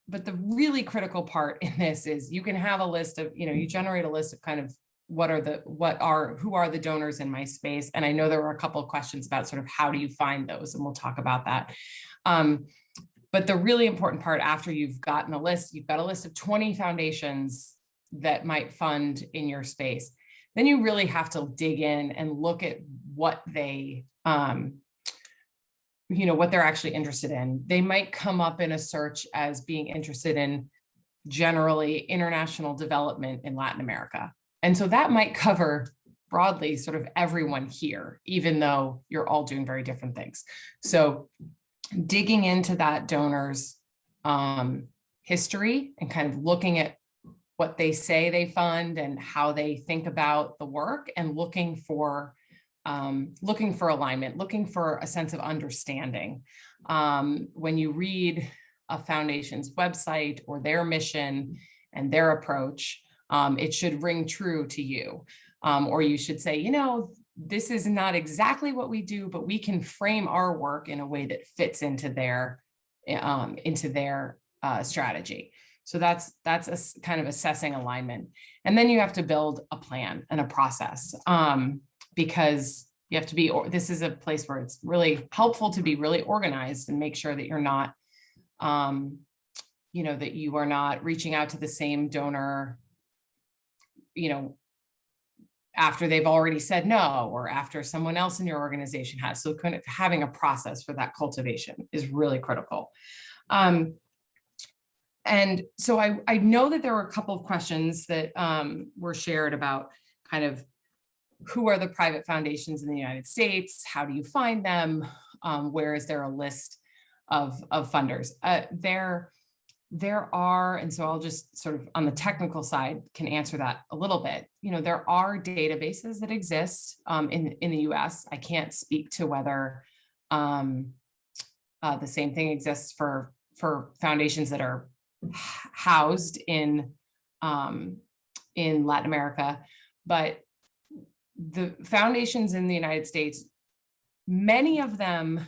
But the really critical part in this is you can have a list of, you generate a list of kind of who are the donors in my space. And I know there were a couple of questions about sort of how do you find those, and we'll talk about that. But the really important part after you've gotten a list, you've got a list of 20 foundations that might fund in your space. Then you really have to dig in and look at what they, what they're actually interested in. They might come up in a search as being interested in generally international development in Latin America. And so that might cover broadly sort of everyone here, even though you're all doing very different things. So digging into that donor's history and kind of looking at what they say they fund and how they think about the work, and looking for alignment, looking for a sense of understanding. When you read a foundation's website or their mission and their approach, it should ring true to you. Or you should say, this is not exactly what we do, but we can frame our work in a way that fits into their strategy. So that's a kind of assessing alignment. And then you have to build a plan and a process. Because you have to be, this is a place where it's really helpful to be really organized and make sure that you're not, that you are not reaching out to the same donor, after they've already said no, or after someone else in your organization has. So kind of having a process for that cultivation is really critical. And so I know that there were a couple of questions that were shared about kind of who are the private foundations in the United States? How do you find them? Where is there a list of funders? There are, and so I'll just sort of on the technical side can answer that a little bit. There are databases that exist in the US. I can't speak to whether the same thing exists for foundations that are housed in Latin America, but the foundations in the United States, many of them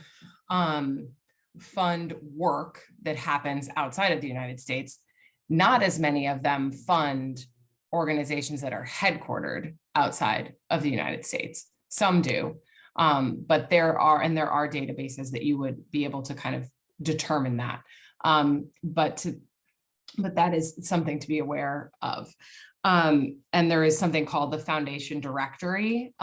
fund work that happens outside of the United States. Not as many of them fund organizations that are headquartered outside of the United States. Some do, but there are databases that you would be able to kind of determine that. But that is something to be aware of. And there is something called the Foundation Directory,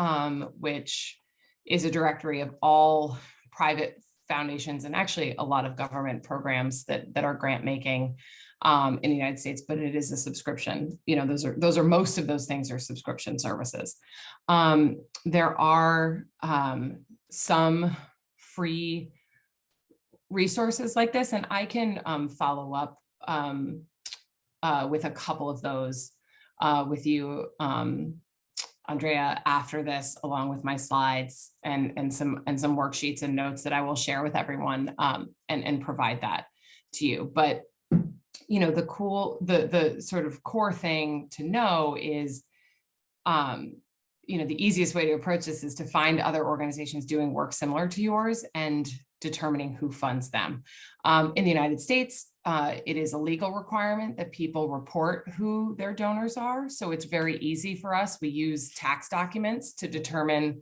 which is a directory of all private foundations and actually a lot of government programs that are grant making in the United States, but it is a subscription. You know, those are most of those things are subscription services. There are some free resources like this, and I can follow up with a couple of those with you, Andrea, after this, along with my slides and some worksheets and notes that I will share with everyone and provide that to you. But you know, the sort of core thing to know is, you know, the easiest way to approach this is to find other organizations doing work similar to yours and determining who funds them. In the United States, it is a legal requirement that people report who their donors are. So it's very easy for us. We use tax documents to determine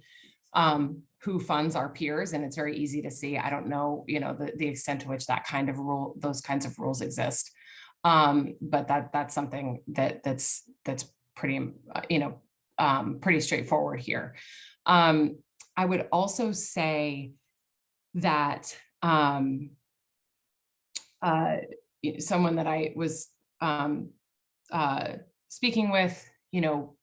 who funds our peers, and it's very easy to see. I don't know, you know, the extent to which that kind of rule, those kinds of rules exist. But that's something that's pretty, you know, pretty straightforward here. I would also say that someone that I was speaking with, you know,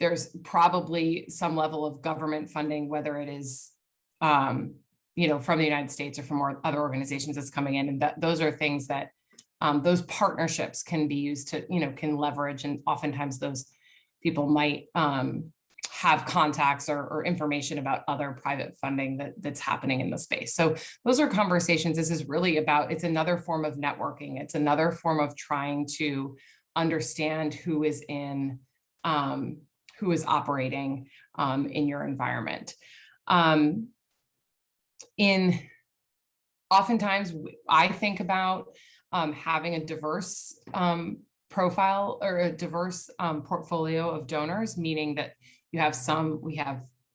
there's probably some level of government funding, whether it is, you know, from the United States or from other organizations that's coming in. And those are things that those partnerships can be used to, you know, can leverage. And oftentimes those people might have contacts or information about other private funding that's happening in the space. So those are conversations. This is really about, it's another form of networking. It's another form of trying to understand who is operating in your environment. Oftentimes I think about having a diverse profile or a diverse portfolio of donors, meaning that we have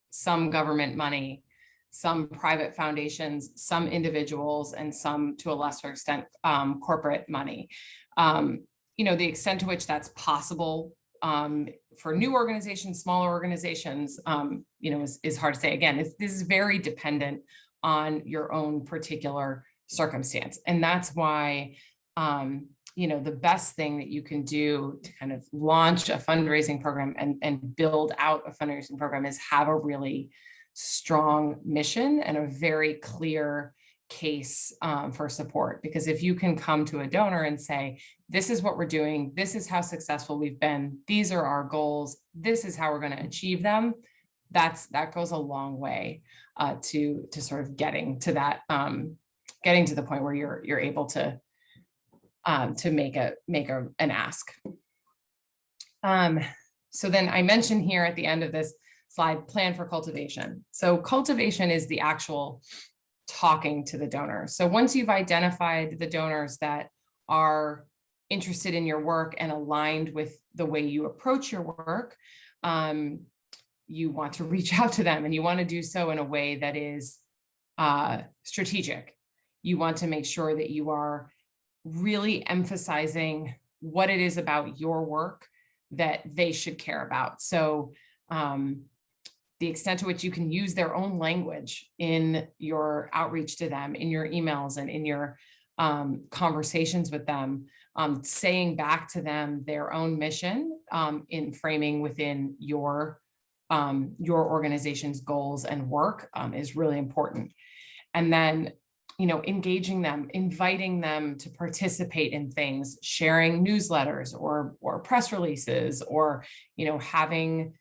some government money, some private foundations, some individuals, and some, to a lesser extent, corporate money. You know, the extent to which that's possible for new organizations, smaller organizations, you know, is hard to say. Again, this is very dependent on your own particular circumstance. And that's why, you know, the best thing that you can do to kind of launch a fundraising program and build out a fundraising program is have a really strong mission and a very clear case for support. Because if you can come to a donor and say, this is what we're doing, this is how successful we've been, these are our goals, this is how we're going to achieve them, that goes a long way to sort of getting to that, getting to the point where you're able to make an ask. So then I mentioned here at the end of this slide, plan for cultivation. So cultivation is the actual talking to the donor. So once you've identified the donors that are interested in your work and aligned with the way you approach your work, you want to reach out to them, and you want to do so in a way that is strategic. You want to make sure that you are really emphasizing what it is about your work that they should care about. So the extent to which you can use their own language in your outreach to them, in your emails and in your conversations with them, saying back to them their own mission in framing within your organization's goals and work is really important. And then, you know, engaging them, inviting them to participate in things, sharing newsletters or press releases, or, you know, having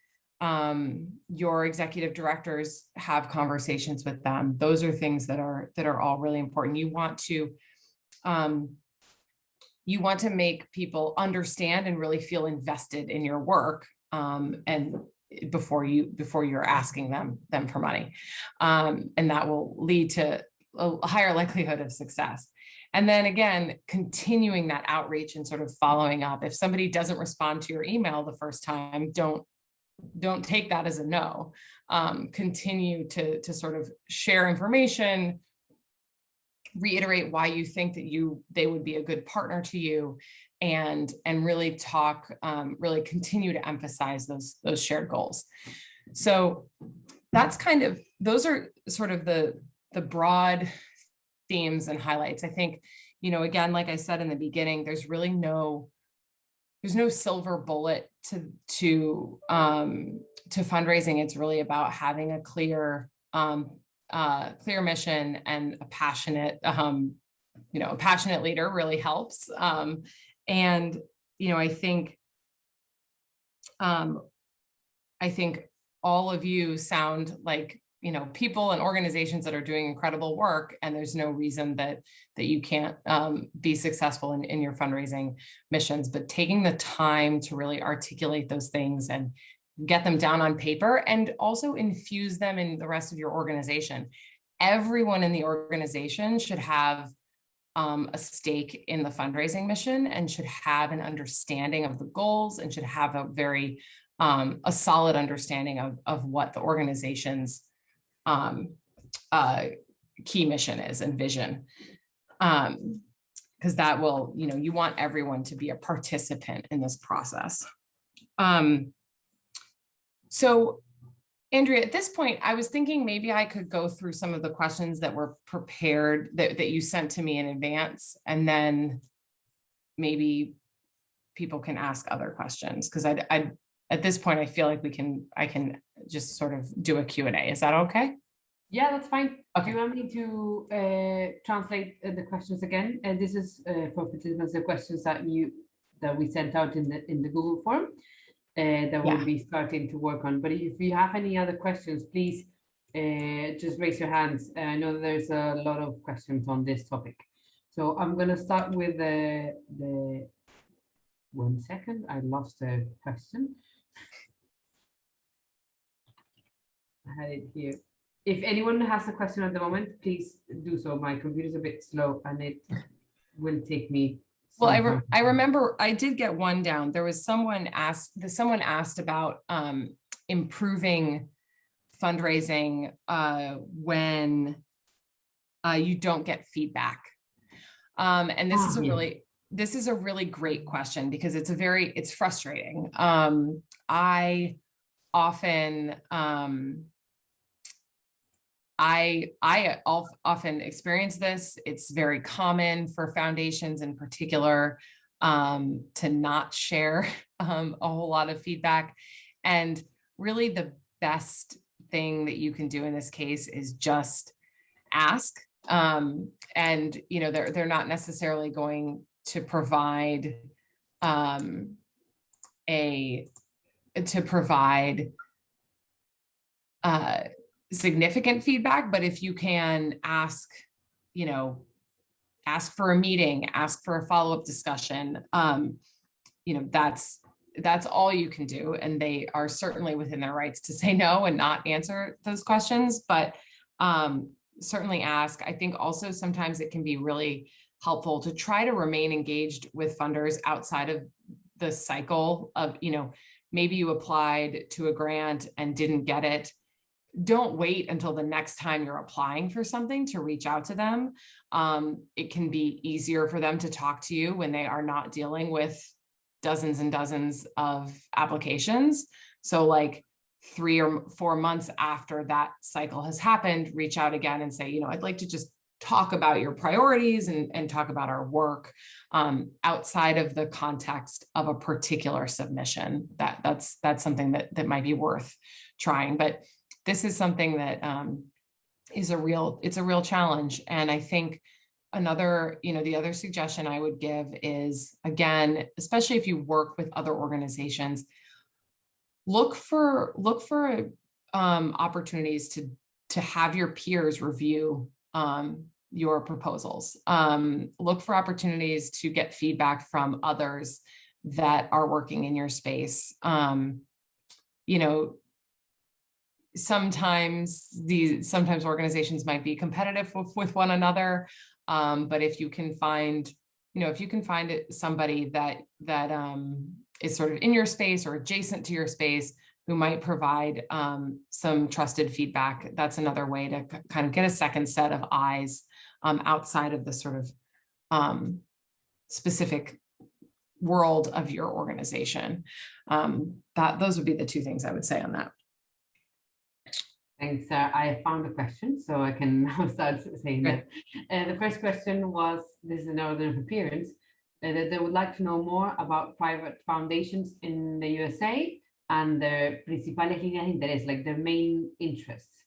your executive directors have conversations with them. Those are things that are all really important. You want to make people understand and really feel invested in your work, and before you're asking them for money, and that will lead to a higher likelihood of success. And then again, continuing that outreach and sort of following up. If somebody doesn't respond to your email the first time, don't take that as a no. Continue to sort of share information, reiterate why you think that they would be a good partner to you, and really talk, really continue to emphasize those shared goals. So that's those are sort of the broad themes and highlights. I think, you know, again, like I said in the beginning, there's really no silver bullet to fundraising. It's really about having a clear mission, and a passionate, you know, a passionate leader really helps. And, you know, I think all of you sound like, you know, people and organizations that are doing incredible work, and there's no reason that you can't be successful in your fundraising missions. But taking the time to really articulate those things and get them down on paper, and also infuse them in the rest of your organization. Everyone in the organization should have a stake in the fundraising mission, and should have an understanding of the goals, and should have a very a solid understanding of what the organization's key mission is and vision. Because that will, you know, you want everyone to be a participant in this process. So Andrea, at this point, I was thinking maybe I could go through some of the questions that were prepared, that you sent to me in advance, and then maybe people can ask other questions. Because I at this point, I feel like I can just sort of do a Q&A. Is that okay? Yeah, that's fine. Okay. Do you want me to translate the questions again? And this is for participants, the questions that we sent out in the Google form that we'll be starting to work on. But if you have any other questions, please just raise your hands. I know that there's a lot of questions on this topic. So I'm going to start with the 1 second. I lost the question. I had it here. If anyone has a question at the moment, please do so. My computer's a bit slow and it will take me. Well, I remember I did get one down. There was someone asked about improving fundraising when you don't get feedback. And this is a really great question, because it's frustrating. I often experience this. It's very common for foundations in particular to not share a whole lot of feedback. And really the best thing that you can do in this case is just ask. And, you know, they're not necessarily going to provide significant feedback, but if you can ask, you know, ask for a meeting, ask for a follow-up discussion, you know, that's all you can do. And they are certainly within their rights to say no and not answer those questions, but certainly ask. I think also sometimes it can be really helpful to try to remain engaged with funders outside of the cycle of, you know, maybe you applied to a grant and didn't get it. Don't wait until the next time you're applying for something to reach out to them. It can be easier for them to talk to you when they are not dealing with dozens and dozens of applications. So like 3 or 4 months after that cycle has happened, reach out again and say, you know, I'd like to just talk about your priorities and talk about our work outside of the context of a particular submission. That's something that might be worth trying. But this is something that it's a real challenge. And I think another, you know, the other suggestion I would give is, again, especially if you work with other organizations, look for opportunities to have your peers review your proposals. Look for opportunities to get feedback from others that are working in your space. You know, sometimes organizations might be competitive with one another, but if you can find, you know, somebody that is sort of in your space or adjacent to your space who might provide some trusted feedback, that's another way to kind of get a second set of eyes outside of the sort of specific world of your organization. Those would be the two things I would say on that. Thanks, Sarah. I found a question, so I can now start saying that. The first question was, this is an order of appearance, that they would like to know more about private foundations in the USA and their principales líneas de interés, like their main interests.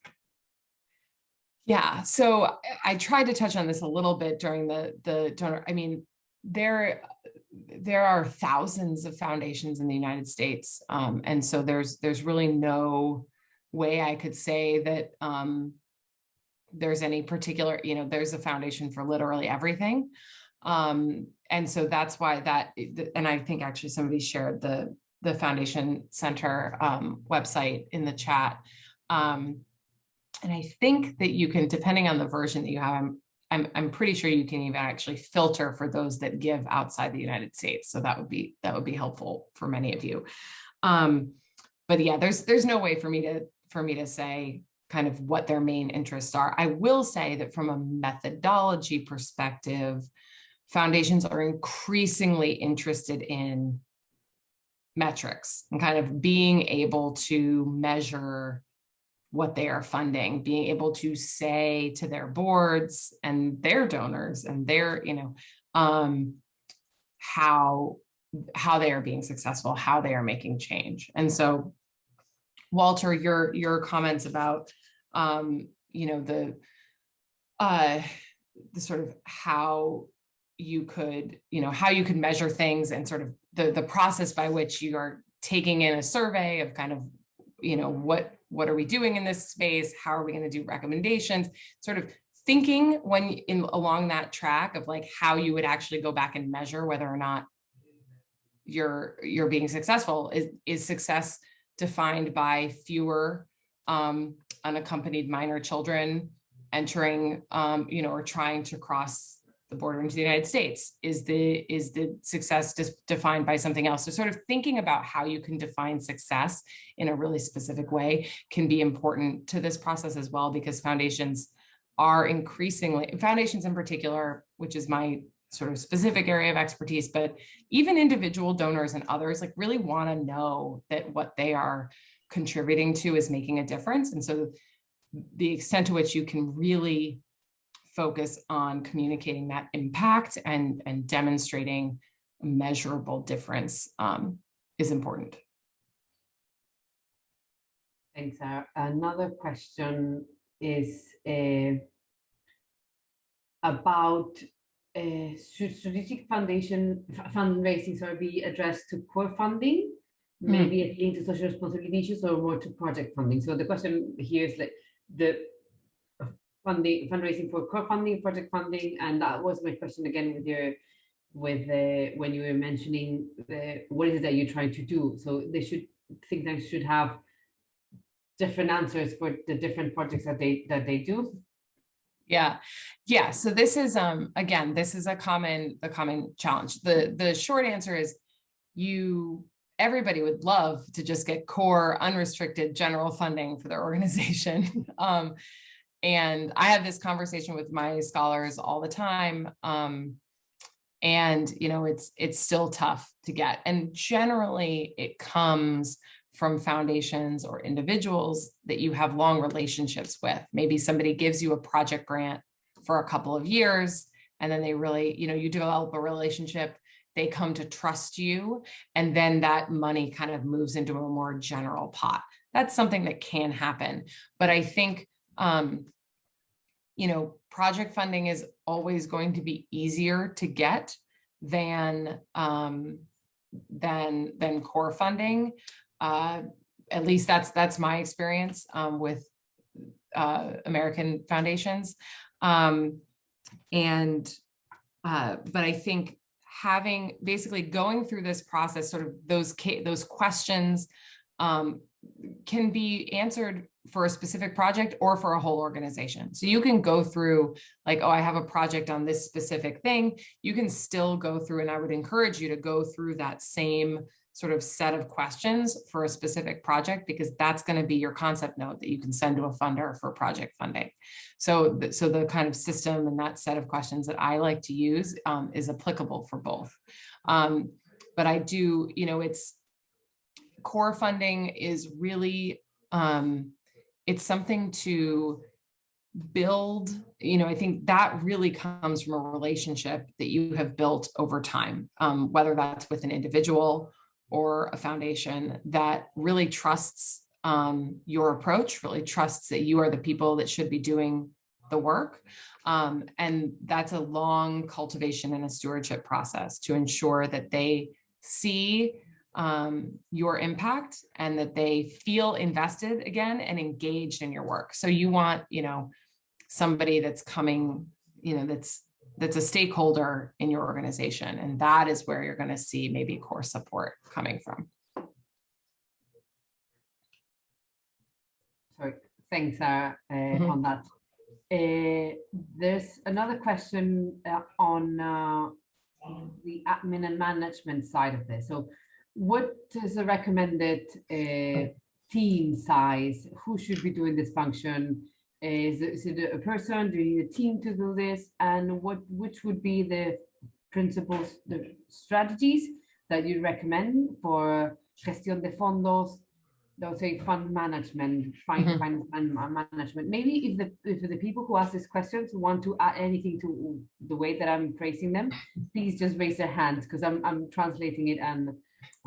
Yeah, so I tried to touch on this a little bit during the donor. I mean, there are thousands of foundations in the United States, and so there's really no way I could say that there's any particular, there's a foundation for literally everything. And so that's why and I think actually somebody shared the Foundation Center website in the chat. And I think that you can, depending on the version that you have, I'm pretty sure you can even actually filter for those that give outside the United States. So that would be helpful for many of you. But yeah, there's no way for me to say kind of what their main interests are. I will say that from a methodology perspective, foundations are increasingly interested in metrics and kind of being able to measure what they are funding, being able to say to their boards and their donors and their, how they are being successful, how they are making change. And so, Walter, your comments about, the sort of how you could measure things and sort of the process by which you are taking in a survey of kind of, what are we doing in this space? How are we going to do recommendations? Sort of thinking along that track of like how you would actually go back and measure whether or not you're being successful. Is success defined by fewer unaccompanied minor children entering, or trying to cross the border into the United States? Is the success defined by something else? So sort of thinking about how you can define success in a really specific way can be important to this process as well, because foundations in particular, which is my sort of specific area of expertise, but even individual donors and others like really want to know that what they are contributing to is making a difference. And so the extent to which you can really focus on communicating that impact and demonstrating a measurable difference is important. Thanks, Sarah. Another question is about should strategic fundraising be addressed to core funding, maybe linked to social responsibility issues, or more to project funding? So the question here is like the fundraising for core funding, project funding, and that was my question again when you were mentioning what is it that you're trying to do. So think tanks should have different answers for the different projects that they do. Yeah. So this is again, this is a common challenge. The short answer is everybody would love to just get core unrestricted general funding for their organization. And I have this conversation with my scholars all the time. And it's still tough to get. And generally it comes from foundations or individuals that you have long relationships with. Maybe somebody gives you a project grant for a couple of years, and then they really, you develop a relationship, they come to trust you, and then that money kind of moves into a more general pot. That's something that can happen. But I think, project funding is always going to be easier to get than core funding. At least that's my experience with American foundations. But I think basically going through this process, sort of those questions can be answered for a specific project or for a whole organization. So you can go through like, oh, I have a project on this specific thing. You can still go through, and I would encourage you to go through that same sort of set of questions for a specific project, because that's going to be your concept note that you can send to a funder for project funding. So the kind of system and that set of questions that I like to use is applicable for both. But I do, core funding is really, it's something to build, I think that really comes from a relationship that you have built over time, whether that's with an individual or a foundation that really trusts your approach, really trusts that you are the people that should be doing the work. And that's a long cultivation and a stewardship process to ensure that they see your impact and that they feel invested again and engaged in your work. So you want, somebody that's coming, that's a stakeholder in your organization. And that is where you're going to see maybe core support coming from. Sorry, thanks, Sarah, on that. There's another question on the admin and management side of this. So what is the recommended team size? Who should be doing this function? Is it a person? Do you need a team to do this? And which would be the principles, the strategies that you recommend for gestión de fondos, they'll say fund management, fund management. Maybe if the people who ask these questions want to add anything to the way that I'm phrasing them, please just raise their hands, because I'm translating it and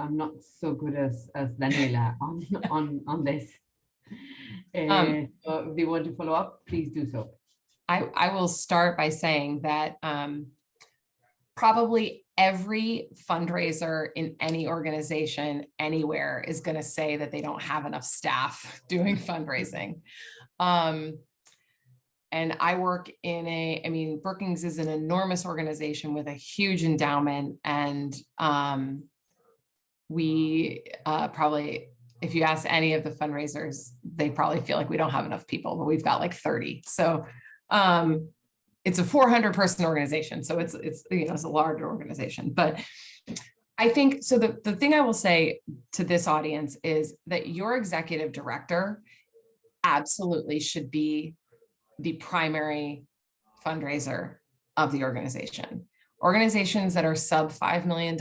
I'm not so good as Daniela on this. So if they want to follow up, please do so. I will start by saying that probably every fundraiser in any organization anywhere is going to say that they don't have enough staff doing fundraising. And I work in Brookings is an enormous organization with a huge endowment. And we probably, if you ask any of the fundraisers, they probably feel like we don't have enough people, but we've got like 30. So it's a 400 person organization. So it's a large organization, but I think, so the thing I will say to this audience is that your executive director absolutely should be the primary fundraiser of the organization. Organizations that are sub $5 million,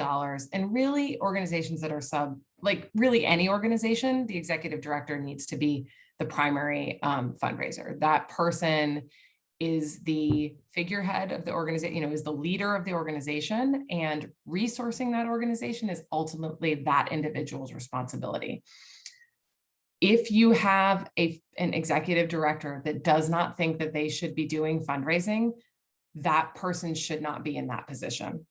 and really organizations that are sub, like really any organization, the executive director needs to be the primary fundraiser. That person is the figurehead of the organization, is the leader of the organization, and resourcing that organization is ultimately that individual's responsibility. If you have an executive director that does not think that they should be doing fundraising, that person should not be in that position.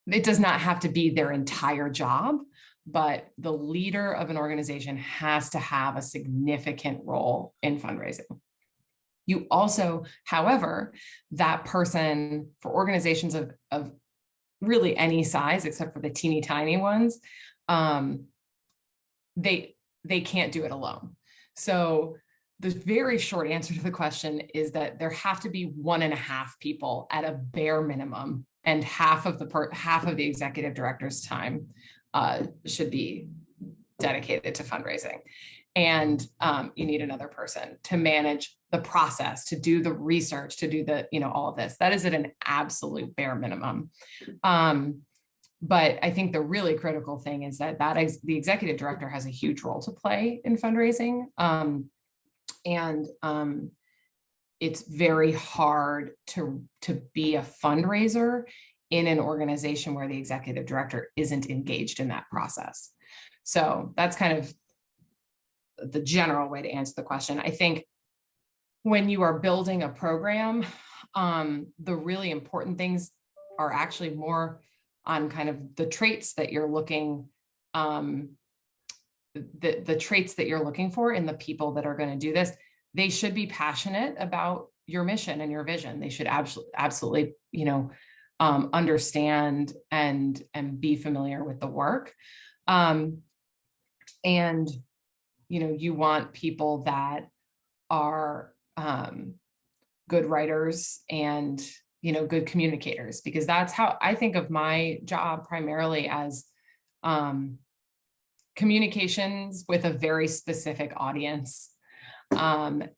It does not have to be their entire job, but the leader of an organization has to have a significant role in fundraising. You also, however, that person, for organizations of really any size, except for the teeny tiny ones, they can't do it alone. So the very short answer to the question is that there have to be 1.5 people at a bare minimum, and half of the executive director's time should be dedicated to fundraising. And you need another person to manage the process, to do the research, to do the, all of this. That is at an absolute bare minimum. But I think the really critical thing is that the executive director has a huge role to play in fundraising. It's very hard to be a fundraiser in an organization where the executive director isn't engaged in that process. So that's kind of the general way to answer the question. I think when you are building a program, the really important things are actually more on kind of the traits that you're looking, the traits that you're looking for in the people that are going to do this. They should be passionate about your mission and your vision. They should absolutely, understand and be familiar with the work. And you want people that are good writers and, good communicators, because that's how I think of my job primarily, as communications with a very specific audience. And,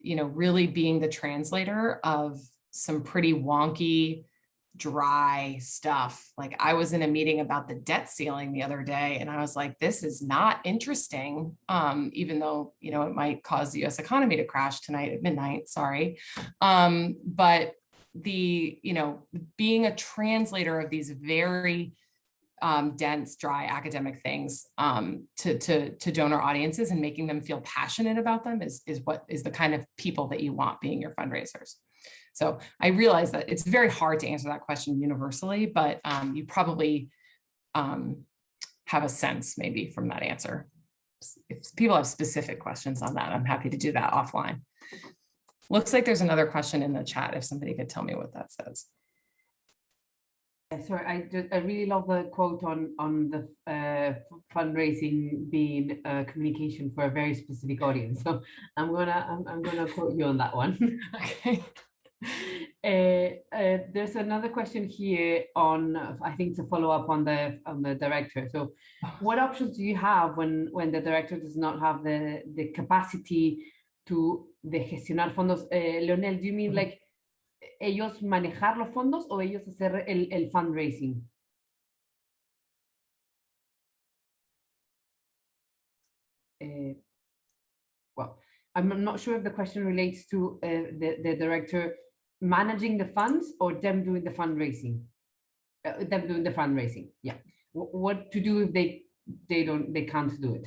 really being the translator of some pretty wonky dry stuff. Like I was in a meeting about the debt ceiling the other day, and I was like, this is not interesting, even though, you know, it might cause the US economy to crash tonight at midnight, sorry. But the, you know, being a translator of these very dense, dry academic things to donor audiences and making them feel passionate about them is what is the kind of people that you want being your fundraisers. So I realize that it's very hard to answer that question universally, but you probably have a sense maybe from that answer. If people have specific questions on that, I'm happy to do that offline. Looks like there's another question in the chat, if somebody could tell me what that says. Sorry, I really love the quote on the fundraising being communication for a very specific audience. So I'm gonna quote you on that one. Okay. There's another question here on, I think it's a follow-up on the director. So what options do you have when the director does not have the capacity to gestionar fondos? Leonel, do you mean like ellos manejar los fondos o ellos hacer el fundraising? Well, I'm not sure if the question relates to the director managing the funds or them doing the fundraising. Yeah. What to do if they can't do it?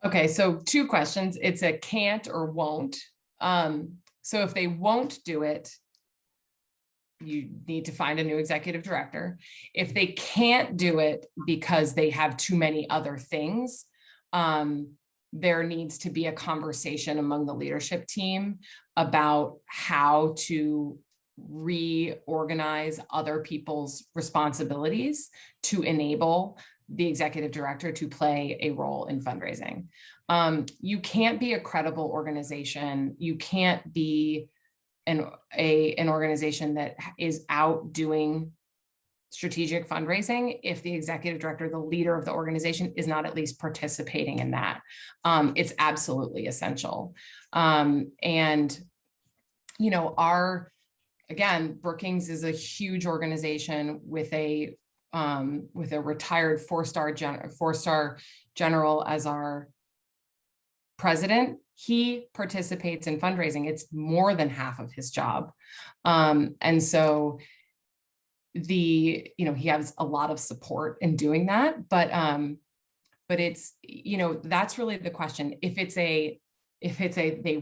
Okay, so two questions. It's a can't or won't. So if they won't do it, you need to find a new executive director. If they can't do it because they have too many other things, there needs to be a conversation among the leadership team about how to reorganize other people's responsibilities to enable the executive director to play a role in fundraising. You can't be a credible organization. You can't be an organization that is out doing strategic fundraising if the executive director, the leader of the organization, is not at least participating in that. It's absolutely essential. And, you know, again, Brookings is a huge organization with a retired four-star general as our president. He participates in fundraising. It's more than half of his job. And so he has a lot of support in doing that, but it's, you know, that's really the question. If it's they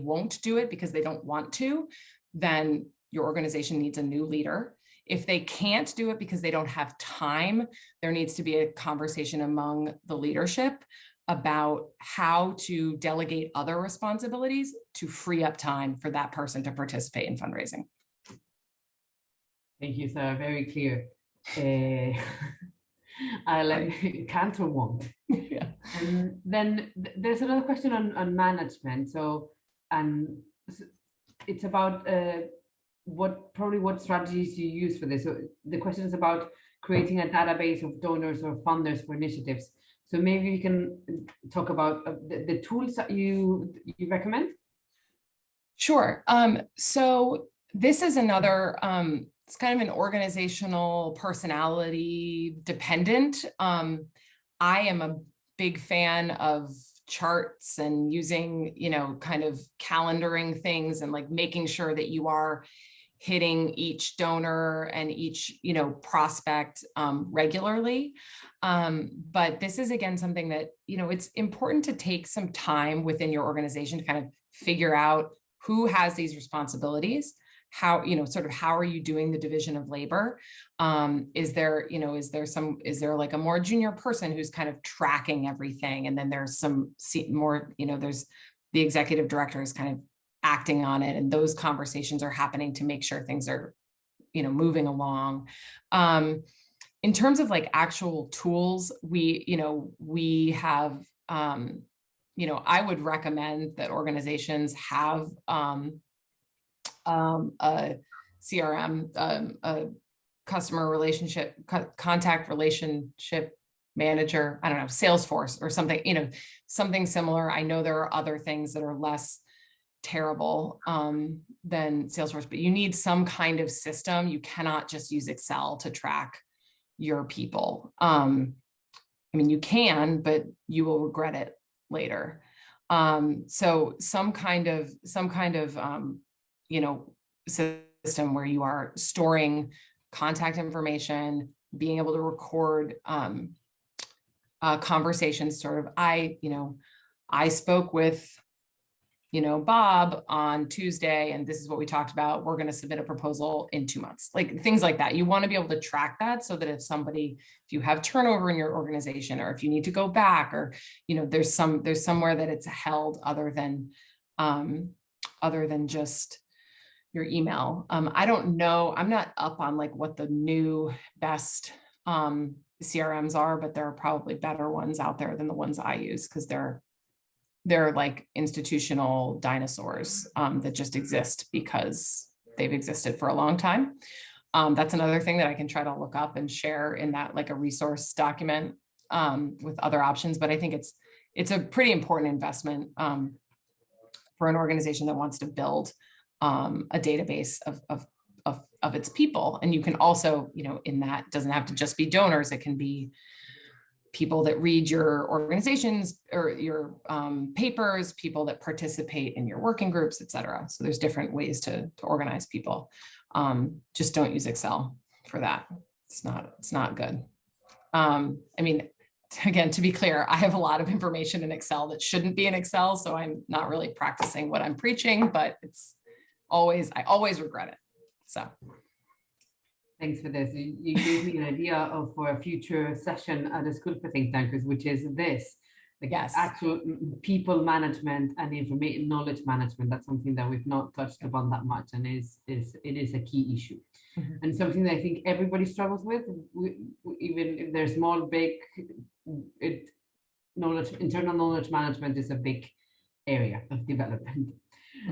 won't do it because they don't want to, then your organization needs a new leader. If they can't do it because they don't have time, there needs to be a conversation among the leadership about how to delegate other responsibilities to free up time for that person to participate in fundraising. Thank you, Sarah. Very clear. Can't or won't. Yeah. And then there's another question on management. So, it's about what strategies you use for this. So the question is about creating a database of donors or funders for initiatives. So maybe we can talk about the tools that you recommend. Sure. So this is another, it's kind of an organizational personality dependent. I am a big fan of charts and using, you know, kind of calendaring things and like making sure that you are hitting each donor and each, you know, prospect regularly. But this is, again, something that, you know, it's important to take some time within your organization to kind of figure out who has these responsibilities, how, you know, sort of how are you doing the division of labor? Is there like a more junior person who's kind of tracking everything? And then there's some more, you know, there's the executive director is kind of acting on it. And those conversations are happening to make sure things are, you know, moving along. In terms of like actual tools, we have, you know, I would recommend that organizations have a CRM, a customer relationship, contact relationship manager, I don't know, Salesforce or something, you know, something similar. I know there are other things that are less terrible than Salesforce, but you need some kind of system. You cannot just use Excel to track your people. I mean, you can, but you will regret it later. So some kind of you know, system where you are storing contact information, being able to record conversations. Sort of, I spoke with, Bob on Tuesday, and this is what we talked about. We're going to submit a proposal in 2 months, like things like that. You want to be able to track that so that if you have turnover in your organization, or if you need to go back, or, there's somewhere that it's held other than just your email. I don't know. I'm not up on like what the new best CRMs are, but there are probably better ones out there than the ones I use, because they're like institutional dinosaurs that just exist because they've existed for a long time. That's another thing that I can try to look up and share in that, like a resource document with other options. But I think it's a pretty important investment for an organization that wants to build a database of its people. And you can also, in that, doesn't have to just be donors. It can be people that read your organizations or your papers, people that participate in your working groups, et cetera. So there's different ways to organize people. Just don't use Excel for that. It's not good. I mean, again, to be clear, I have a lot of information in Excel that shouldn't be in Excel. So I'm not really practicing what I'm preaching, but I always regret it. So. Thanks for this. You gave me an idea for a future session at the School for Thinktankers, which is this, like yes, actual people management and information knowledge management. That's something that we've not touched upon that much, and it is a key issue, and something that I think everybody struggles with, even if they're small, big. Internal knowledge management is a big area of development.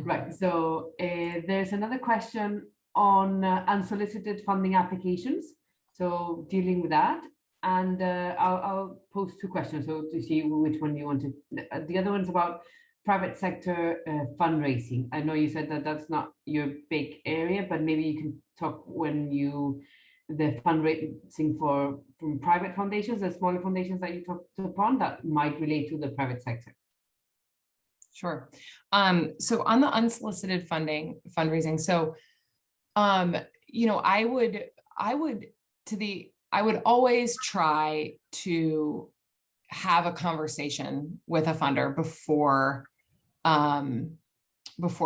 Right. So there's another question on unsolicited funding applications. So dealing with that, and I'll pose two questions so to see which one you want to. The other one's about private sector fundraising. I know you said that that's not your big area, but maybe you can talk the fundraising from private foundations, the smaller foundations that you talked upon that might relate to the private sector. Sure. So on the unsolicited fundraising, so I would always try to have a conversation with a funder before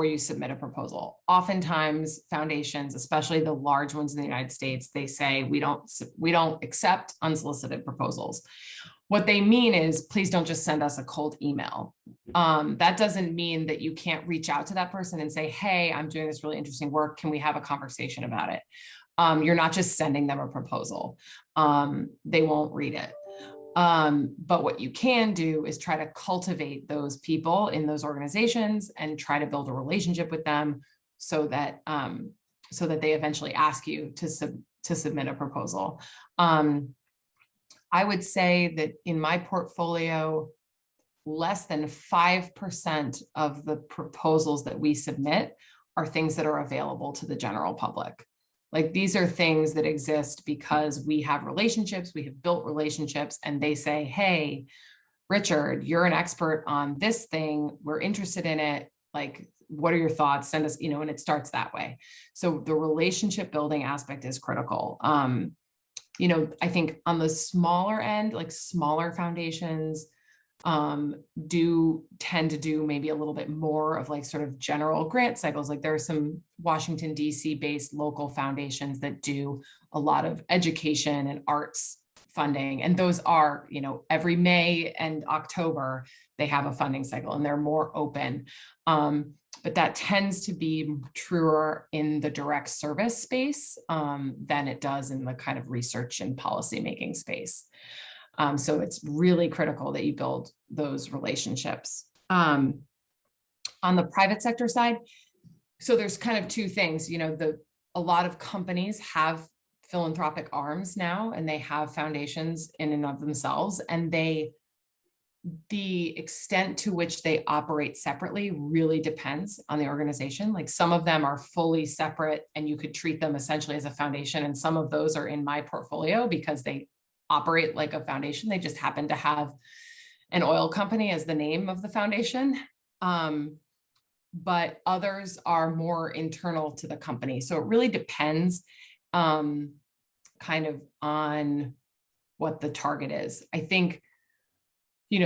you submit a proposal. Oftentimes foundations, especially the large ones in the United States, they say we don't accept unsolicited proposals. What they mean is, please don't just send us a cold email. That doesn't mean that you can't reach out to that person and say, hey, I'm doing this really interesting work. Can we have a conversation about it? You're not just sending them a proposal. They won't read it. But what you can do is try to cultivate those people in those organizations and try to build a relationship with them so that they eventually ask you to submit a proposal. I would say that in my portfolio, less than 5% of the proposals that we submit are things that are available to the general public. Like, these are things that exist because we have relationships, we have built relationships, and they say, hey, Richard, you're an expert on this thing. We're interested in it. Like, what are your thoughts? Send us, and it starts that way. So the relationship building aspect is critical. I think on the smaller end, like smaller foundations do tend to do maybe a little bit more of like sort of general grant cycles. Like, there are some Washington, D.C. based local foundations that do a lot of education and arts funding. And those are, every May and October, they have a funding cycle and they're more open. But that tends to be truer in the direct service space than it does in the kind of research and policymaking space. So it's really critical that you build those relationships. On the private sector side, so there's kind of two things. A lot of companies have philanthropic arms now, and they have foundations in and of themselves, and they the extent to which they operate separately really depends on the organization. Like some of them are fully separate and you could treat them essentially as a foundation. And some of those are in my portfolio because they operate like a foundation. They just happen to have an oil company as the name of the foundation. But others are more internal to the company. So it really depends kind of on what the target is. I think,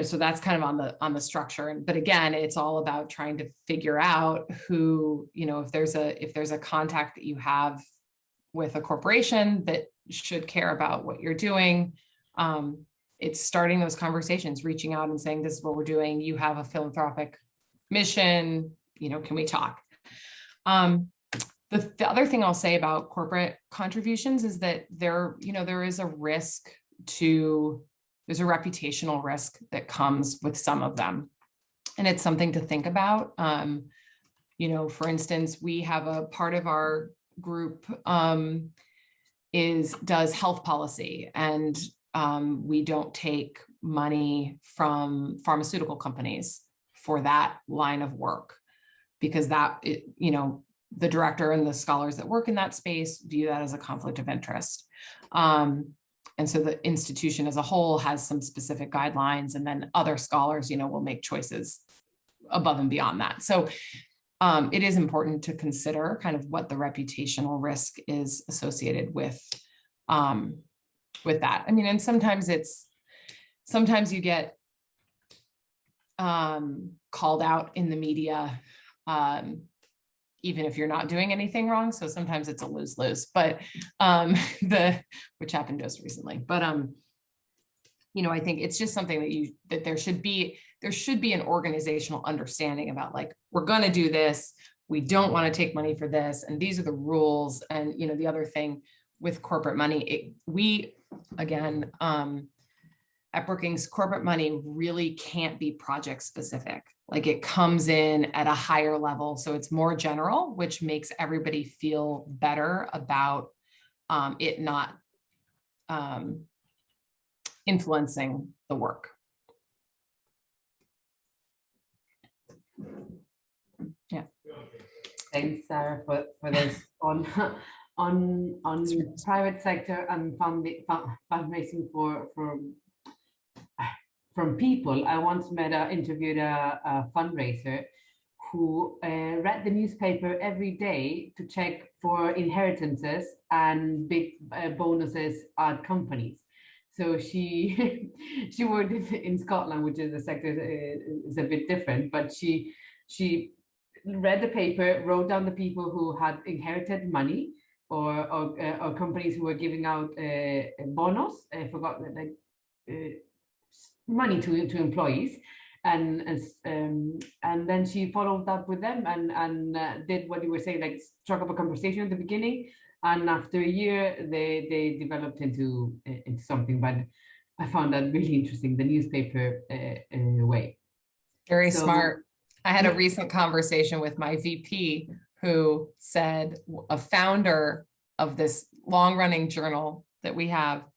so that's kind of on the structure. But again, it's all about trying to figure out who, if there's a contact that you have with a corporation that should care about what you're doing, it's starting those conversations, reaching out and saying, this is what we're doing. You have a philanthropic mission, can we talk? The other thing I'll say about corporate contributions is that there is a risk there's a reputational risk that comes with some of them. And it's something to think about. For instance, we have a part of our group does health policy, and we don't take money from pharmaceutical companies for that line of work, because the director and the scholars that work in that space view that as a conflict of interest. And so the institution as a whole has some specific guidelines, and then other scholars, will make choices above and beyond that. So it is important to consider kind of what the reputational risk is associated with that. I mean, and sometimes you get called out in the media, even if you're not doing anything wrong. So sometimes it's a lose-lose, but which happened just recently. But I think it's just something that there should be an organizational understanding about, like, we're going to do this. We don't want to take money for this, and these are the rules. And the other thing with corporate money, at Brookings, corporate money really can't be project specific. Like, it comes in at a higher level. So it's more general, which makes everybody feel better about it not influencing the work. Yeah. Thanks, Sarah, for this on private sector and fundraising from people. I once interviewed a fundraiser who read the newspaper every day to check for inheritances and big bonuses at companies. So she worked in Scotland, which is a sector is a bit different, but she read the paper, wrote down the people who had inherited money, or companies who were giving out a bonus. I forgot that, money to employees, and then she followed up with them and did what you were saying, like struck up a conversation at the beginning, and after a year they developed into something. But I found that really interesting, the newspaper way. Very smart. I had a recent conversation with my VP who said a founder of this long-running journal that we have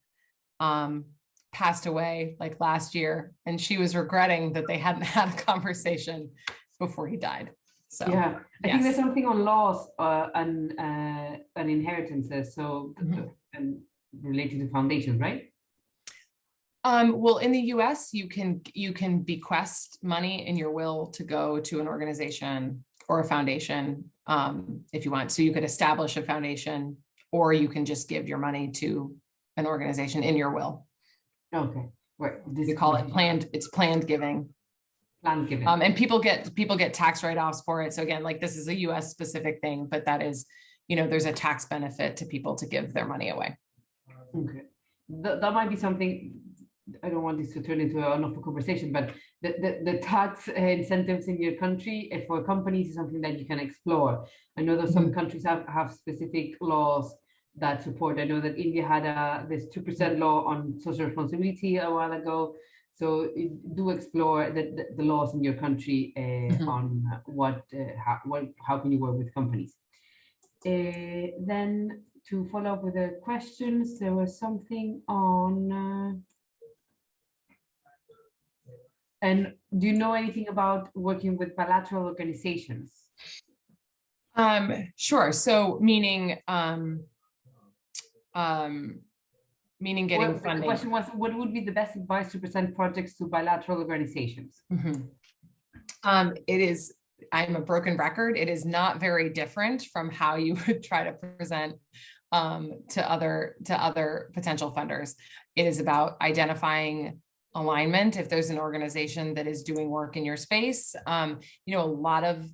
passed away like last year, and she was regretting that they hadn't had a conversation before he died. So yeah, I think there's something on laws and inheritances, so and related to foundations, right? Well, in the US, you can bequest money in your will to go to an organization or a foundation if you want. So you could establish a foundation, or you can just give your money to an organization in your will. Okay, right. We call it planned. It's planned giving. Planned giving. And people get tax write-offs for it. So again, like, this is a US specific thing, but that is, there's a tax benefit to people to give their money away. Okay, that might be something. I don't want this to turn into an awful conversation, but the tax incentives in your country for companies is something that you can explore. I know that some countries have specific laws that support. I know that India had this 2% law on social responsibility a while ago. So do explore the laws in your country on how can you work with companies. Then to follow up with the questions, there was something on And do you know anything about working with bilateral organizations? Sure. So meaning getting The funding. question was, what would be the best advice to present projects to bilateral organizations? It is, I'm a broken record. It is not very different from how you would try to present to other potential funders. It is about identifying alignment. If there's an organization that is doing work in your space, a lot of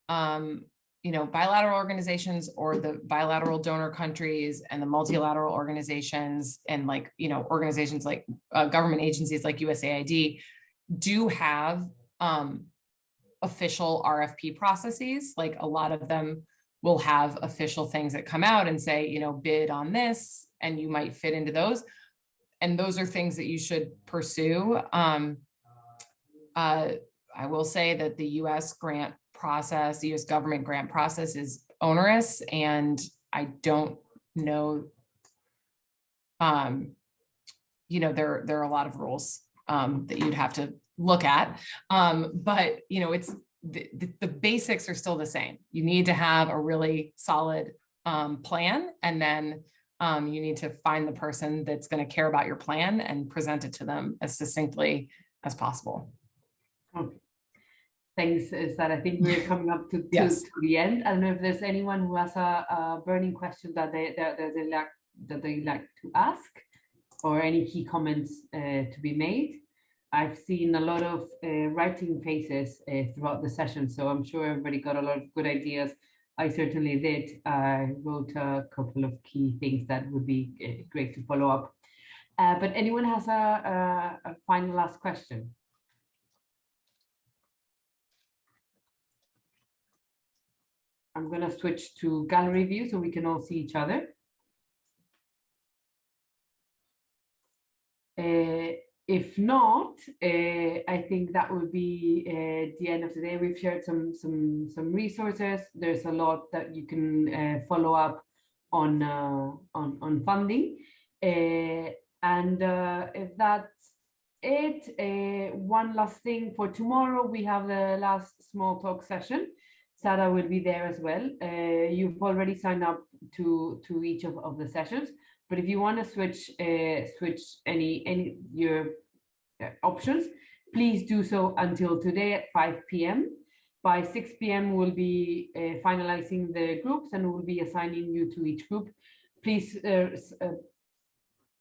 bilateral organizations or the bilateral donor countries and the multilateral organizations and organizations like government agencies like USAID do have official RFP processes. Like a lot of them will have official things that come out and say, bid on this, and you might fit into those. And those are things that you should pursue. I will say that the US grant process, the US government grant process is onerous, and I don't know, there are a lot of rules that you'd have to look at. But it's the basics are still the same. You need to have a really solid plan, and then you need to find the person that's going to care about your plan and present it to them as succinctly as possible. Okay. Thanks, Sarah. I think we're coming up to the end. I don't know if there's anyone who has a burning question that they like to ask, or any key comments to be made. I've seen a lot of writing faces throughout the session, so I'm sure everybody got a lot of good ideas. I certainly did. I wrote a couple of key things that would be great to follow up. But anyone has a final last question? I'm going to switch to gallery view so we can all see each other. If not, I think that would be the end of the day. We've shared some resources. There's a lot that you can follow up on funding. And if that's it, one last thing for tomorrow, we have the last small talk session. Sarah will be there as well. You've already signed up to each of the sessions, but if you want to switch any your options, please do so until today at 5 p.m. By 6 p.m. we'll be finalizing the groups, and we'll be assigning you to each group. Please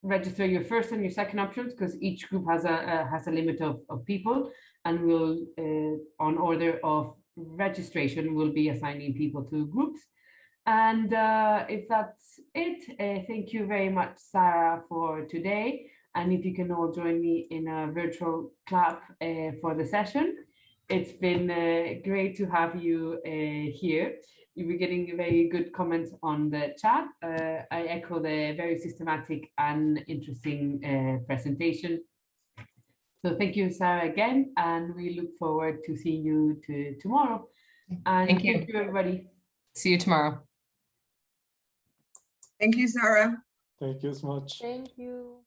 register your first and your second options, because each group has a limit of people, and we'll on order of registration will be assigning people to groups. And if that's it, thank you very much, Sarah, for today. And if you can all join me in a virtual clap for the session. It's been great to have you here. You were getting very good comments on the chat. I echo the very systematic and interesting presentation. So thank you, Sarah, again, and we look forward to seeing you tomorrow. And thank you, everybody. See you tomorrow. Thank you, Sarah. Thank you so much. Thank you.